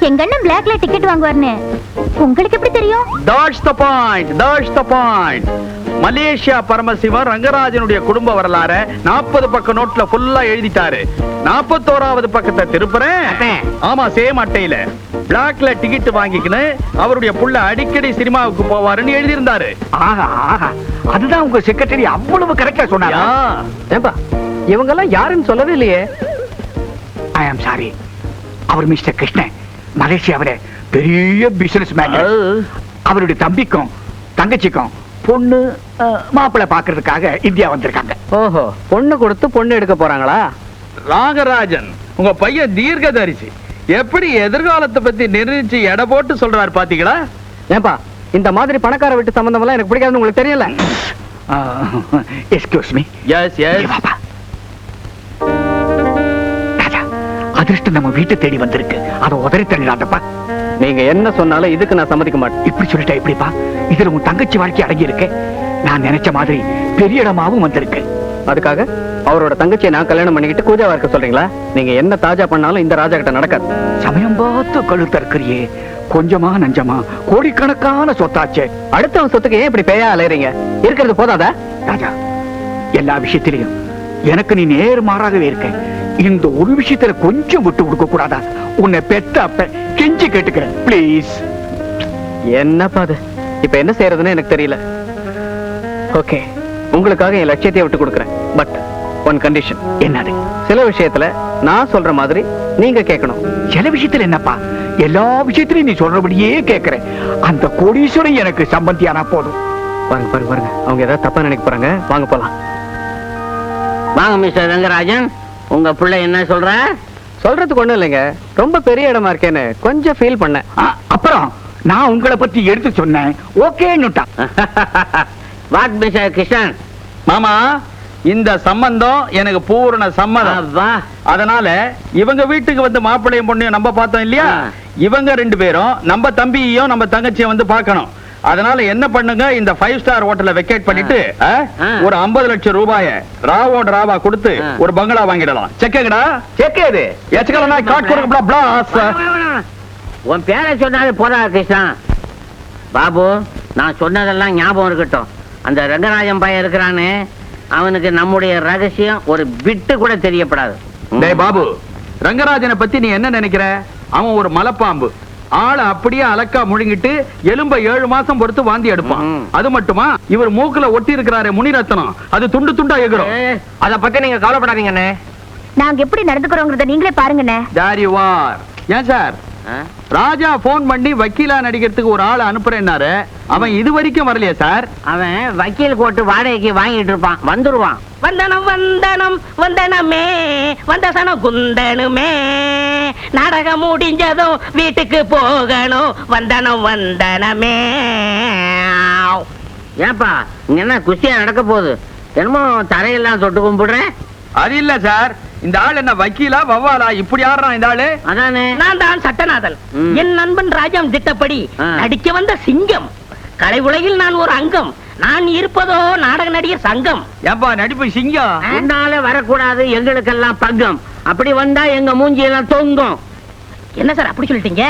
எங்க அண்ணன் பிளாக்ல டிக்கெட் வாங்குவார்னு உங்களுக்கு எப்படி தெரியும்? That's the point. That's the point. Malaysia Paramasivam ரங்கராஜனுடைய குடும்ப வரலாறு 40 பக்க நோட்ல ஃபுல்லா எழுதிட்டாரு. 41வது பக்கத்தை திருப்புறேன். ஆமா, சேம் அட்டையில பிளாக்ல டிக்கெட் வாங்கிக்கின்னு அவருடைய புள்ள அடிக்கடி சினிமாவுக்கு போவாருன்னு எழுதி இருந்தாரு. ஆஹா ஆஹா, அதுதான் உங்க செக்ரட்டரி அவ்வளவு கரெக்டா சொன்னாரா? ஏன்பா இவங்க எல்லாம் யாருன்னு சொல்லவே இல்லையே. I am sorry. அவர் மிஸ்டர் கிருஷ்ணன், மலேசியாவில பெரிய பிசினஸ் மேன். அவருடைய தம்பிக்கும் தங்கச்சிக்கும் பொண்ணு மாப்பிள்ளை பாக்குறதுக்காக இந்தியா வந்திருக்காங்க. ஓஹோ, பொண்ணு கொடுத்து பொண்ணு எடுக்க போறாங்களா? ராகராஜன் உங்க பையன் தீர்க்கதரிசி. எப்படி எதிர்காலத்தை பத்தி நிர்ணயிச்சு எடை போட்டு சொல்றாரு பாத்தீங்களா? ஏன்பா இந்த மாதிரி பணக்கார வீட்டு சம்பந்தம் எல்லாம் எனக்கு பிடிக்காதுன்னு உங்களுக்கு தெரியல? Excuse me. Yes yes. Raja, அதிர்ஷ்டம் நம்ம வீட்டை தேடி வந்திருக்கு. அதை உதறி தள்ளிடாதப்பா. நீங்க என்ன சொன்னாலும் இதுக்கு நான் சம்மதிக்க மாட்டேன். இப்படி சொல்லிட்டா எப்படிப்பா? இதுல உன் தங்கச்சி வாழ்க்கை அடங்கி இருக்கு. நான் நினைச்ச மாதிரி பெரிய இடமாவும் வந்திருக்கு. அதுக்காக அவரோட தங்கச்சியை நான் கல்யாணம் பண்ணிக்கிட்டு கூஜாவா இருக்க சொல்றீங்களா? நீங்க என்ன தாஜா பண்ணாலும் இந்த ராஜா கிட்ட நடக்காது. சமயம் பார்த்து கழுத்த இருக்கிறியே, கொஞ்சமா நஞ்சமா கோடிக்கணக்கான சொத்தாச்சே. அடுத்தவன் சொத்துக்கு ஏன் இப்படி பேயா அலையறீங்க? இருக்கிறது போதாதா? ராஜா, எல்லா விஷயத்திலையும் எனக்கு நீ நேர்மாறாகவே இருக்க. இந்த ஒரு விஷயத்துல கொஞ்சம் விட்டு கொடுக்க கூடாதா? உன்னை பெத்த அப்ப கெஞ்சி கேட்டுக்கிறேன், பிளீஸ். என்னப்பா அது? இப்ப என்ன செய்யறதுன்னு எனக்கு தெரியல. ஓகே, உங்களுக்காக என் லட்சியத்தை விட்டு கொடுக்குறேன். But one condition. என்னது? சில விஷயத்துல நான் சொல்ற மாதிரி நீங்க கேட்கணும். சில விஷயத்துல என்னப்பா? எல்லா விஷயத்திலையும் நீ சொல்றபடியே கேட்கிறேன். அந்த கோடீஸ்வரன் எனக்கு சம்பந்தியானா போதும். பாருங்க பாருங்க பாருங்க, அவங்க ஏதாவது தப்பா நினைக்க போறாங்க. வாங்க போலாம். வாங்க மிஸ்டர் ரங்கராஜன், உங்க பிள்ளை என்ன சொல்ற? சொல்றதுக்கு ஒண்ணும் இல்லைங்க, ரொம்ப பெரிய இடமா இருக்கேன்னு கொஞ்சம் ஃபீல் பண்ணேன். அப்புறம் நான் உங்களை பத்தி எடுத்து சொன்னேன், ஓகேன்னுட்டான். What mister Krishnan? மாமா, இந்த சம்பந்தம் எனக்கு பூரண சம்மதம். வா. அதனால இவங்க வீட்டுக்கு வந்து மாப்பிள்ளையும் பொண்ணையும் நம்ம பார்த்தோம் இல்லையா, இவங்க 2 பேரும் நம்ம தம்பியையும் நம்ம தங்கச்சியும் வந்து பார்க்கணும். அதனால என்ன பண்ணுங்க, இந்த 5 ஸ்டார் ஹோட்டலை வெக்கேட் பண்ணிட்டு ஒரு 50 லட்சம் ரூபாய ராவோட ராவா கொடுத்து ஒரு பங்களா வாங்கிடலாம். செக்கேடா? செக் ஏது? எச்சக்கலனா காட் கொடுக்க பிளாஸ். உன் பேரை சொன்னாலே போதா கிருஷ்ணா. பாபு, நான் சொன்னதெல்லாம் ஞாபகம் இருக்கட்டும். அந்த ரங்கராஜன் பையன் இருக்கிறானே, அவனுக்கு நம்முடைய ரகசியம் ஒரு பிட்டு கூட தெரியப்படாது. டேய் பாபு, ரங்கராஜனை பத்தி நீ என்ன நினைக்கிற? அவன் ஒரு மலைப்பாம்பு. ஆளை அப்படியே அலக்கா முழுங்கிட்டு எலும்ப 7 மாசம் பொறுத்து வாந்தி எடுப்பான். அது மட்டுமா, இவர் மூக்குல ஒட்டி இருக்கிறாரே முனிரத்னம், அது துண்டு துண்டா எகிறோம். அத பத்தி நீங்க கவலைப்படாதீங்கண்ணே. நாங்க எப்படி நடந்துக்கிறோங்கிறத நீங்களே பாருங்கண்ணே. There you are. ஏன் சார், ராஜா போன் பண்ணி வக்கீலா நடிக்கிறதுக்கு ஒரு ஆளை அனுப்புறேன்னாரு, அவன் இது வரைக்கும் வரலையா சார்? அவன் வக்கீல் கோட்டு வாடகைக்கு வாங்கிட்டு இருப்பான், வந்துருவான். வந்தனம் வந்தனம் வந்தனமே வந்தசனம் குந்தனுமே, நாடகம் முடிஞ்சதும் வீட்டுக்கு போகணும், வந்தனம் வந்தனமே. ஏப்பா, இங்க என்ன குஸ்தியா நடக்க போகுது? என்னமோ தரையெல்லாம் தொட்டு கும்பிடுறேன். அது இல்ல சார், இந்த ஆள் என்ன வக்கீலா வவ்வாலா இப்படி ஆடுறான் இந்த ஆளு? அதானே. நான் தான் சட்டநாதன். என் நண்பன் ராஜாம் திட்டப்படி நடிக்க வந்த சிங்கம். கலை உலகில் நான் ஒரு அங்கம். நான் இருப்பதோ நாடக நடிகர் சங்கம். ஏப்பா நடிப்பு சிங்கம்? முன்னால வரக்கூடாது, எங்களுக்கெல்லாம் பங்கம். அப்படி வந்தா எங்க மூஞ்சி எல்லாம் தொங்கும். என்ன சார் அப்படி சொல்லிட்டீங்க?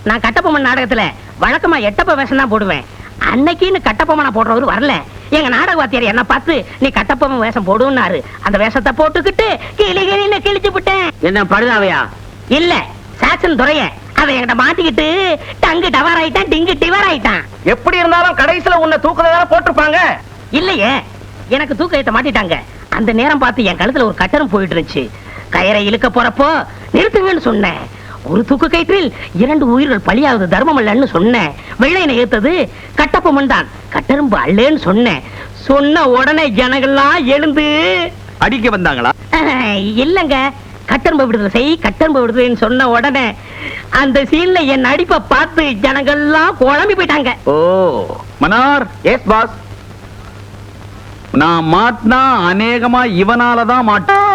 நான் கட்டபொம்மன் நாடகத்துல வழக்கமா எட்டப்ப வேஷம் தான் போடுவேன். அன்னைக்குன்னு கட்டபொம்மனா போடுறவரு வரல. எங்க நாடக வாத்தியார் என்ன பார்த்து நீ கட்டப்பொம்மன் வேஷம் போடுன்னாரு. அந்த வேஷத்தை போட்டுக்கிட்டு கிளி கிளின்னு கிழிச்சு விட்டேன். என்ன படுதாவையா? இல்ல, சாக்சன் துறைய அவன் என்கிட்ட மாட்டிக்கிட்டு டங்கு டவர் ஆயிட்டான், டிங்கு டிவர் ஆயிட்டான். எப்படி இருந்தாலும் கடைசியில உன்னை தூக்குறதா போட்டிருப்பாங்க. இல்லையே, எனக்கு தூக்க ஏத்த மாட்டிட்டாங்க. அந்த நேரம் பார்த்து என் கழுத்துல ஒரு கட்டரம் போயிட்டு இருந்துச்சு. கயிறை இழுக்க போறப்போ நிறுத்துங்கன்னு சொன்னேன். ஒரு தூக்கு கயிற்றில் 2 உயிர்கள் பலியாவது தர்மம் அல்லன்னு சொன்னேன். வெள்ளையனை ஏத்தது கட்டப்பொம்மன் தான், கட்டெரும்பு அல்லேன்னு சொன்னேன். சொன்ன உடனே ஜனங்கள்லாம் எழுந்து அடிக்க வந்தாங்களா? இல்லங்க, கட்டெரும்பு விடுதலை செய், கட்டெரும்பு விடுதலைன்னு சொன்ன உடனே அந்த சீன்ல என் நடிப்பை பார்த்து ஜனங்கள்லாம் குழம்பி போயிட்டாங்க. ஓ மனார். Yes boss. நான் மாட்டினா அநேகமா இவனாலதான் மாட்டோம்.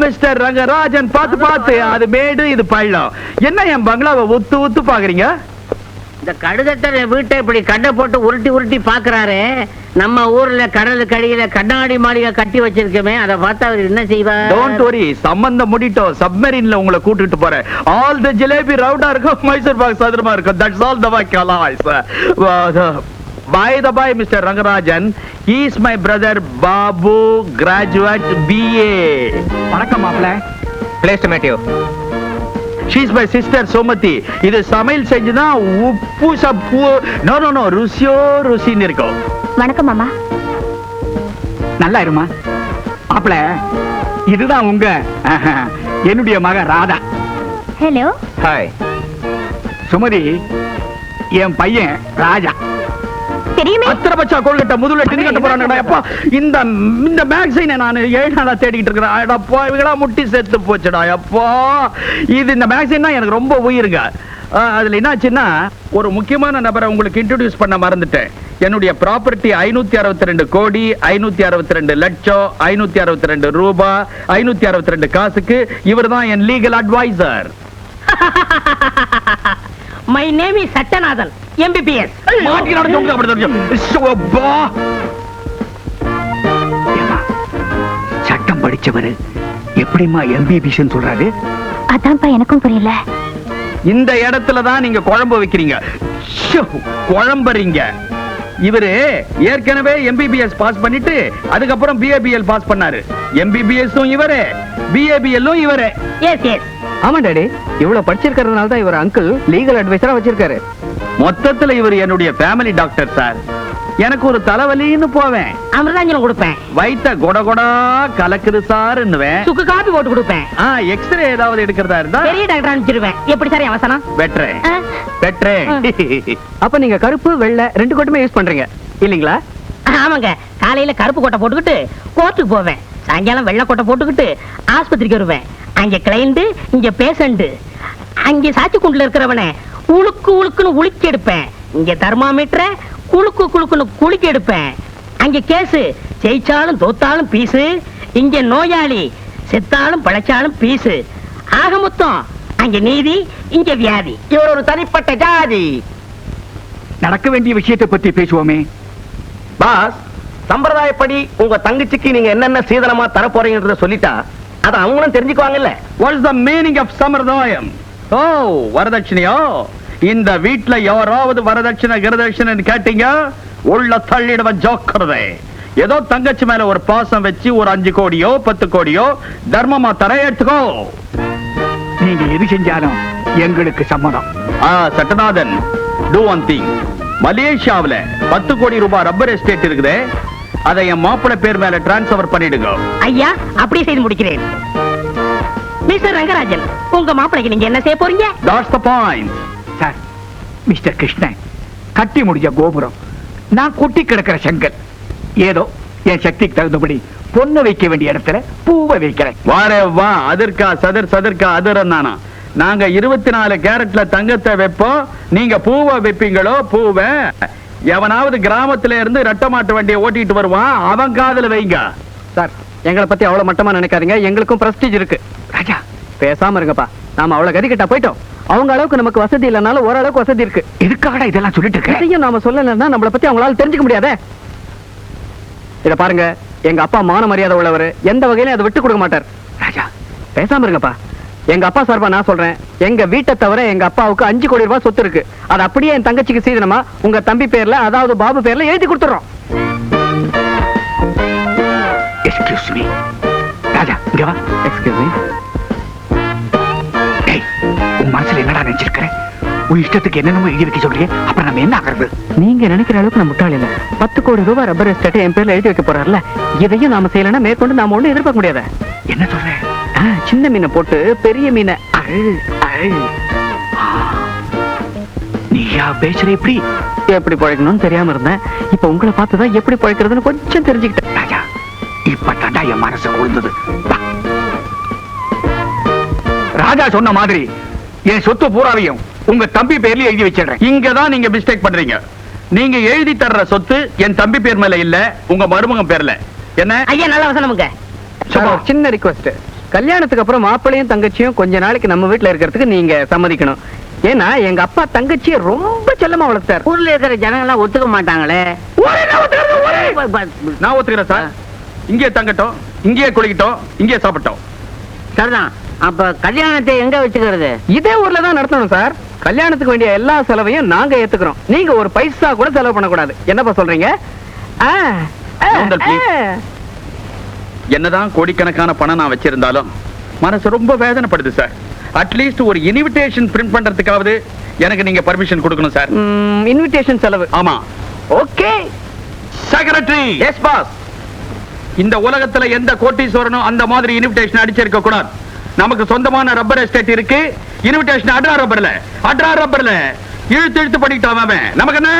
மிஸ்டர் ரங்கராஜன், பார்த்து பார்த்து, அது மேடு இது பள்ளம். என்ன என் பங்களாவை ஒத்து ஒத்து பாக்குறீங்க? இந்த கடுதட்டர் வீட்டை இப்படி கடை போட்டு உருட்டி உருட்டி பாக்குறாரு. நம்ம ஊர்ல கடலுக்கு அடியில கண்ணாடி மாளிகை கட்டி வச்சிருக்கமே, அதை பார்த்தா அவர் என்ன செய்வார்? டோன்ட் வரி, சம்பந்தம் முடிட்டோம். சப்மரீன்ல உங்களை கூட்டிட்டு போறேன். ஆல் தி ஜிலேபி ரவுண்டா இருக்கும், மைசூர் பாக் சதுரமா இருக்கும். That's all the voice. By the by, Mr. Rangarajan, he is my brother Babu, graduate BA. வணக்கம் மாப்ள. Pleased to meet you. She is my sister Somati. இது சமையல் செஞ்சுனா உப்பு சப்பு நோ ருசியோ ருசின்னு இருக்கும். வணக்கம் மாமா. நல்லா இருமா மாப்ள. இதுதான் உங்க என்னுடைய மக ராதா. ஹலோ. ஹாய். சுமதி, என் பையன் ராஜா. தெரியுமே. அத்தனை பச்சா கோல்கட்ட முதல்ல டின்னு கட்ட போறானடா. அப்பா, இந்த மேக்ஸைனை நான் 7 நாளா தேடிட்டு இருக்கேன். அடப்பா, இவங்களா முட்டி செத்து போச்சுடா. அப்பா, இது இந்த மேக்ஸைன் தான் எனக்கு ரொம்ப உயிருங்க. அதுல என்னாச்சுன்னா, ஒரு முக்கியமான நபரை உங்களுக்கு இன்ட்ரோடியூஸ் பண்ண மறந்துட்டேன். என்னுடைய ப்ராப்பர்ட்டி 562 கோடி 562 லட்சம் 562 ரூபாய் 562 காசுக்கு இவர்தான் என் legal advisor. My name is Sattanathan MBBS. சட்டம் படிச்சவரு எப்படிமா எம்பிபிஎஸ் சொல்றாரு? அதான்ப்பா எனக்கும் புரியல. இந்த இடத்துல தான் நீங்க குழம்பு வைக்கிறீங்க, குழம்புறீங்க. இவரு ஏற்கனவே எம்பிபிஎஸ் பாஸ் பண்ணிட்டு அதுக்கப்புறம் பிஏபிஎல் பாஸ் பண்ணாரு. எம்பிபிஎஸும் இவரே, பிஏபிஎல்லும் இவரே. S S. ஆமா டாடி, இவ்வளவு படிச்சிருக்கிறதுனால தான் இவர் அங்கிள் லீகல் அட்வைசரா வச்சிருக்காரு. மொத்தத்துல இவர் என்னுடைய ஃபேமிலி டாக்டர் சார். எனக்கு ஒரு தலைவலின்னு போவேன், அமிர்தாஞ்சலம் கொடுப்பேன். வயித்த கொடகொடா கலக்குது சார்ன்னுவேன். சுக்கு காபி போட்டு கொடுப்பேன். எக்ஸ்ரே ஏதாவது எடுக்கிறதா இருந்தா பெரிய டாக்டர் அனுப்பிச்சிருவேன். எப்படி சார் அவசரம்? வெட்றேன் வெட்றேன். அப்ப நீங்க கருப்பு வெள்ளை ரெண்டு கோட்டுமே யூஸ் பண்றீங்க இல்லீங்களா? ஆமாங்க. காலையில கருப்பு கோட்டை போட்டுக்கிட்டு கோர்ட்டுக்கு போவேன், சாயங்காலம் வெள்ளை கோட்டை போட்டுக்கிட்டு ஆஸ்பத்திரிக்கு வருவேன். அங்க கிளைண்ட், இங்க பேஷண்ட். அங்க சாட்சி குண்டுல இருக்கிறவனை உழுக்கு உழுக்குன்னு உலுக்கி எடுப்பேன். இங்க தெர்மாமீட்டரை குளுக்கு குளுக்குன்னு குளிக்க எடுப்பேன். அங்க கேசு ஜெயிச்சாலும் தோத்தாலும் பீசு, இங்க நோயாளி செத்தாலும் பழைச்சாலும் பீசு. ஆக மொத்தம் அங்க நீதி, இங்க வியாதி. இவர் ஒரு தனிப்பட்ட ஜாதி. நடக்க வேண்டிய விஷயத்தை பத்தி பேசுவோமே. பாஸ், சம்பிரதாயப்படி உங்க தங்கச்சிக்கு நீங்க என்னென்ன சீதனமா தர போறீங்கன்றத சொல்லிட்டா அத அவங்களும் தெரிஞ்சுக்குவாங்கல்ல. What is the meaning of சம்பிரதாயம்? ஓ, வரதட்சணையோ? இந்த வீட்ல யாராவது வரதட்சணை கிரதட்சணை கேட்டீங்க உள்ள தள்ளிடுவ ஜாக்கிரதை. ஏதோ தங்கச்சி மேல ஒரு பாசம் வச்சு ஒரு 5 கோடியோ 10 கோடியோ தர்மமா தர எடுத்துக்கோ. நீங்க எது செஞ்சாலும் எங்களுக்கு சம்மதம். Sattanathan, do one thing. மலேசியாவுல 10 கோடி ரூபாய் ரப்பர் எஸ்டேட் இருக்குது, அதை என் மாப்பிள்ளை பேர் மேல டிரான்ஸ்பர் பண்ணிடுங்க. ஐயா, அப்படியே செய்து முடிக்கிறேன். மிஸ்டர் ரங்கராஜன், உங்க மாப்பிள்ளைக்கு நீங்க என்ன செய்ய போறீங்க? That's the point. Sir, mister Krishnan, கட்டி முடிஞ்ச கோபுரம், நான் கொட்டி கிடக்கிற செங்கல். ஏதோ என் சக்திக்கு தகுந்தபடி பொண்ணு வைக்க வேண்டிய இடத்துல பூவை வைக்கிறேன். வாரே வா, அதற்கா சதற்கா அதிரம் தானா? நாங்க 24 கேரட்ல தங்கத்தை வைப்போம், நீங்க பூவை வைப்பீங்களோ? பூவை எவனாவது கிராமத்துல இருந்து ரெட்ட மாட்டு வண்டியை ஓட்டிட்டு வருவான், அவன் காதுல வைங்க. சார், எங்களை பத்தி அவ்வளவு மட்டமா நினைக்காதீங்க, எங்களுக்கும் பிரஸ்டீஜ் இருக்கு. ராஜா, பேசாம இருங்கப்பா. நாம அவ்வளவு கதி கிட்ட போயிட்டோம். அவங்க அளவுக்கு நமக்கு வசதி இல்லைனாலும் ஓரளவுக்கு வசதி இருக்கு. எதுக்காக இதெல்லாம் சொல்லிட்டு இருக்க? இதையும் நாம சொல்லலைன்னா நம்மளை பத்தி அவங்களால தெரிஞ்சுக்க முடியாதே. இத பாருங்க, எங்க அப்பா மான மரியாதை உள்ளவர், எந்த வகையிலும் அதை விட்டு கொடுக்க மாட்டார். ராஜா, பேசாம இருங்கப்பா. எங்க அப்பா சார்பா நான் சொல்றேன், எங்க வீட்டை தவிர எங்க அப்பாவுக்கு 5 கோடி ரூபாய் சொத்து இருக்கு. அது அப்படியே என் தங்கச்சிக்கு சீதனமா உங்க தம்பி பேர்ல, அதாவது பாபு பேர்ல எழுதி கொடுத்துறோம். Excuse me. ராஜா, இங்க வா. Excuse me. டேய், உன் மனசுல என்னடா நினைச்சிருக்கிற? உன் இஷ்டத்துக்கு என்னென்னமோ எழுதி வைக்க சொல்றீங்க, அப்புறம் நம்ம என்ன ஆகிறது? நீங்க நினைக்கிற அளவுக்கு நான் முட்டாள் இல்ல. 10 கோடி ரூபாய் ரப்பர் எஸ்டேட் என் பேர்ல எழுதி வைக்க போறாருல, இதையும் நாம செய்யலன்னா மேற்கொண்டு நாம ஒண்ணு எதிர்பார்க்க முடியாத. என்ன சொல்ற? சின்ன மீனை போட்டு பெரிய மீனை நீயா பேசுற? எப்படி எப்படி பழைக்கணும்னு தெரியாம இருந்தேன். இப்ப உங்களை பார்த்துதான் எப்படி பழைக்கிறதுன்னு கொஞ்சம் தெரிஞ்சுக்கிட்டேன். ராஜா, இப்ப தாண்டா என் மனசு கொழுந்தது. ராஜா சொன்ன மாதிரி என் சொத்து பூராவையும் உங்க தம்பி பேர்ல எழுதி வச்சிடுறேன். இங்கதான் நீங்க மிஸ்டேக் பண்றீங்க. நீங்க எழுதி தர்ற சொத்து என் தம்பி பேர் மேல இல்ல, உங்க மருமகன் பேர்ல. என்ன ஐயா, நல்ல வசனமுங்க. ஒரு சின்ன ரிக்வெஸ்ட். கல்யாணத்துக்கு அப்புறம் மாப்பிள்ளையும் தங்கச்சியும் கொஞ்ச நாளைக்கு நம்ம வீட்டுல இருக்கிறதுக்கு நீங்க சம்மதிக்கணும். ஏன்னா எங்க அப்பா தங்கச்சியை ரொம்ப செல்லமா வளர்த்தார். ஊர்ல இருக்கிற ஜனங்க எல்லாம் ஒத்துக்க மாட்டாங்களே. நான் ஒத்துக்கிறேன் சார். இங்கே தங்கட்டும், இங்கே குளிக்கட்டும், இங்கே சாப்பிட்டோம். சரிதான். அப்ப கல்யாணத்தை எங்க வச்சுக்கிறது? இதே ஊர்ல தான் நடத்தணும் சார். கல்யாணத்துக்கு வேண்டிய எல்லா செலவையும் நாங்க ஏத்துக்கிறோம். நீங்க ஒரு பைசா கூட செலவு பண்ணக்கூடாது. என்னப்பா சொல்றீங்க? என்னதான் கோடிக்கணக்கான பணம் நான் வச்சிருந்தாலும் மனசு ரொம்ப வேதனைப்படுது சார். அட்லீஸ்ட் ஒரு இன்விடேஷன் பிரிண்ட் பண்றதுக்காவது எனக்கு நீங்க பர்மிஷன் கொடுக்கணும் சார். இன்விடேஷன் செலவு? ஆமா. Okay secretary. Yes boss. இந்த உலகத்துல எந்த கோட்டீஸ்வரனும் அந்த மாதிரி இன்விடேஷன் அடிச்சிருக்க கூடாது. நமக்கு சொந்தமான ரப்பர் எஸ்டேட் இருக்கு. இன்விடேஷன் அட்ரா ரப்பர்ல இழுத்து இழுத்து பண்ணிட்டான். நமக்கு என்ன?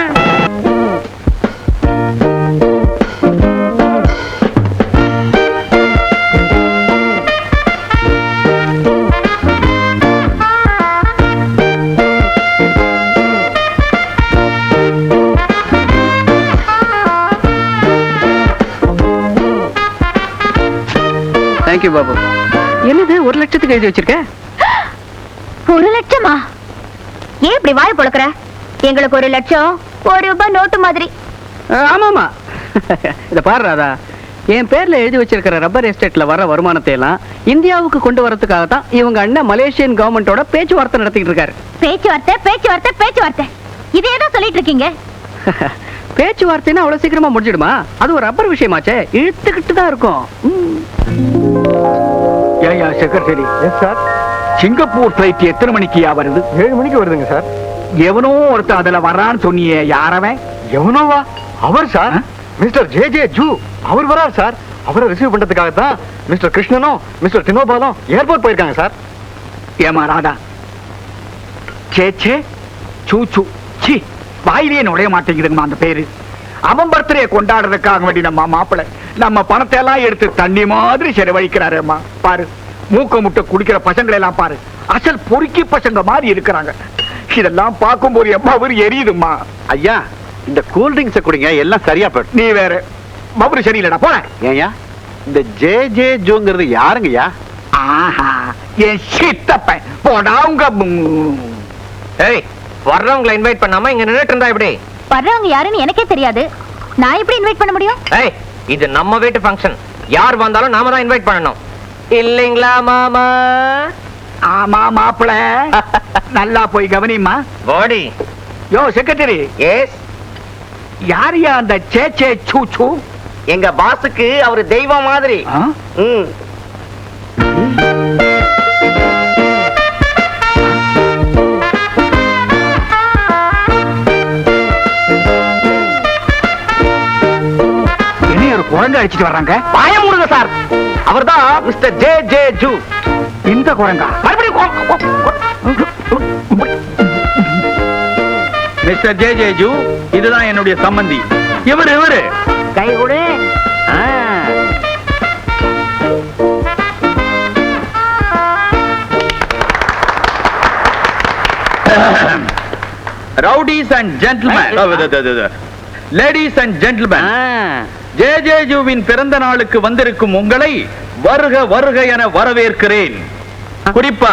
தேங்க்யூ பாபு. என்னது 1 லட்சத்துக்கு எழுதி வச்சிருக்க? 1 லட்சமா? ஏன் இப்படி வாய் பொளக்குற? எங்களுக்கு 1 லட்சம் 1 ரூபாய் நோட்டு மாதிரி. ஆமாமா. இத பாரு ராதா, என் பேர்ல எழுதி வச்சிருக்கிற ரப்பர் எஸ்டேட்ல வர வருமானத்தை எல்லாம் இந்தியாவுக்கு கொண்டு வரதுக்காக தான் இவங்க அண்ணன் மலேசியன் கவர்மெண்டோட பேச்சுவார்த்தை நடத்திட்டு இருக்காரு. பேச்சுவார்த்தை பேச்சுவார்த்தை பேச்சுவார்த்தை இதே தான் சொல்லிட்டு இருக்கீங்க. பேச்சுவார்த்தைன்னா அவ்வளவு சீக்கிரமா முடிஞ்சிடுமா? அது ஒரு ரப்பர் விஷயமாச்சே, இழுத்துக்கிட்டு தான் இருக்கும். ஏயா செக்ரட்டரி, சார் சிங்கப்பூர் பிளைட் எத்தனை மணிக்கு வருது? 7 மணிக்கு வருதுங்க சார். எவனோ ஒருத்தன் அதுல வர்றான்னு சொன்னியே, யாரவன்? எவனோவா? அவர் சார், மிஸ்டர் ஜே ஜூ. அவர் வரார் சார். அவரை ரிசீவ் பண்றதுக்காக தான் மிஸ்டர் கிருஷ்ணனும் மிஸ்டர் தினோபாலும் ஏர்போர்ட் போயிருக்காங்க சார். ஏமா ராதா, சேச்சே சூச்சு சி வாயிலே நுழைய மாட்டேங்குதுங்கம்மா அந்த பேரு. அவன் பர்த்டே கொண்டாடுறதுக்காக வேண்டி நம்ம மாப்பிள்ளை நம்ம பணத்தை எல்லாம் எடுத்து தண்ணி மாதிரி செலவழிக்கிறாரேம்மா. பாரு, மூக்க முட்டை குடிக்கிற பசங்களை எல்லாம் பாரு, அசல் பொறுக்கி பசங்க மாதிரி இருக்கிறாங்க. இதெல்லாம் பார்க்கும்போது எவ்வளவு எரியுதுமா. ஐயா, இந்த கூல் ட்ரிங்க்ஸ் குடிங்க, எல்லாம் சரியா போயிடும். நீ வேற மவுரு சரியில்லடா, போல. ஏயா, இந்த ஜே ஜூங்கிறது யாருங்கய்யா? ஆஹா, என் சித்தப்பன் போடா உங்க. ஏய், வர்றவங்களை இன்வைட் பண்ணாம இங்க நின்னுட்டு இருந்தா எப்படி? வர்றவங்க யாருன்னு எனக்கே தெரியாது, நான் எப்படி இன்வைட் பண்ண முடியும்? ஏய், இது நம்ம வீட்டு ஃபங்க்ஷன். யார் வந்தாலும் நாம தான் இன்வைட் பண்ணணும், இல்லைங்களா மாமா? ஆமா மாப்பிள, நல்லா போய் கவனிமா. பாடி. யோ செக்ரட்டரி. எஸ். யாரையா அந்த சேச்சே சூச்சு? எங்க பாஸுக்கு அவரு தெய்வம் மாதிரி. ஒரு குரங்கு அடிச்சிட்டு வர்றாங்க. பாய மூடுங்க சார், அவர்தான் மிஸ்டர் ஜே ஜூ. இந்த குரங்கா? மிஸ்டர் ஜே ஜூ, இதுதான் என்னுடைய சம்பந்தி. இவரு கை கொடு. Rowdies and gentlemen, ladies and gentlemen, J ஜூவின் பிறந்த நாளுக்கு வந்திருக்கும் உங்களை வருக வருக என வரவேற்கிறேன். குறிப்பா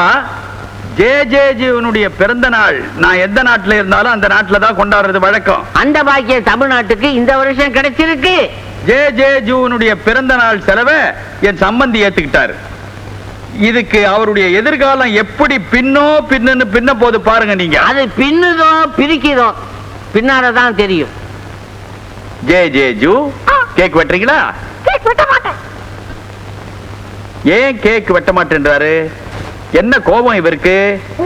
ஜே ஜூவினுடைய பிறந்த நாள் நான் எந்த நாட்டுல இருந்தாலும் அந்த நாட்டுல தான் கொண்டாடுறது வழக்கம். அந்த பாக்கிய தமிழ்நாட்டுக்கு இந்த வருஷம் கிடைச்சிருக்கு. ஜே ஜூவினுடைய பிறந்த நாள் செலவை என் சம்பந்தி ஏத்துக்கிட்டாரு. இதுக்கு அவருடைய எதிர்காலம் எப்படி பின்ன போது பாருங்க நீங்க. அது பின்னுதோ பிரிக்குதோ பின்னாலதான் தெரியும். ஜே ஜூ, கேக் வெட்டுறீங்களா? கேக் வெட்ட மாட்டேன். ஏன் கேக் வெட்ட மாட்டேன்றாரு? என்ன கோபம் இவருக்கு?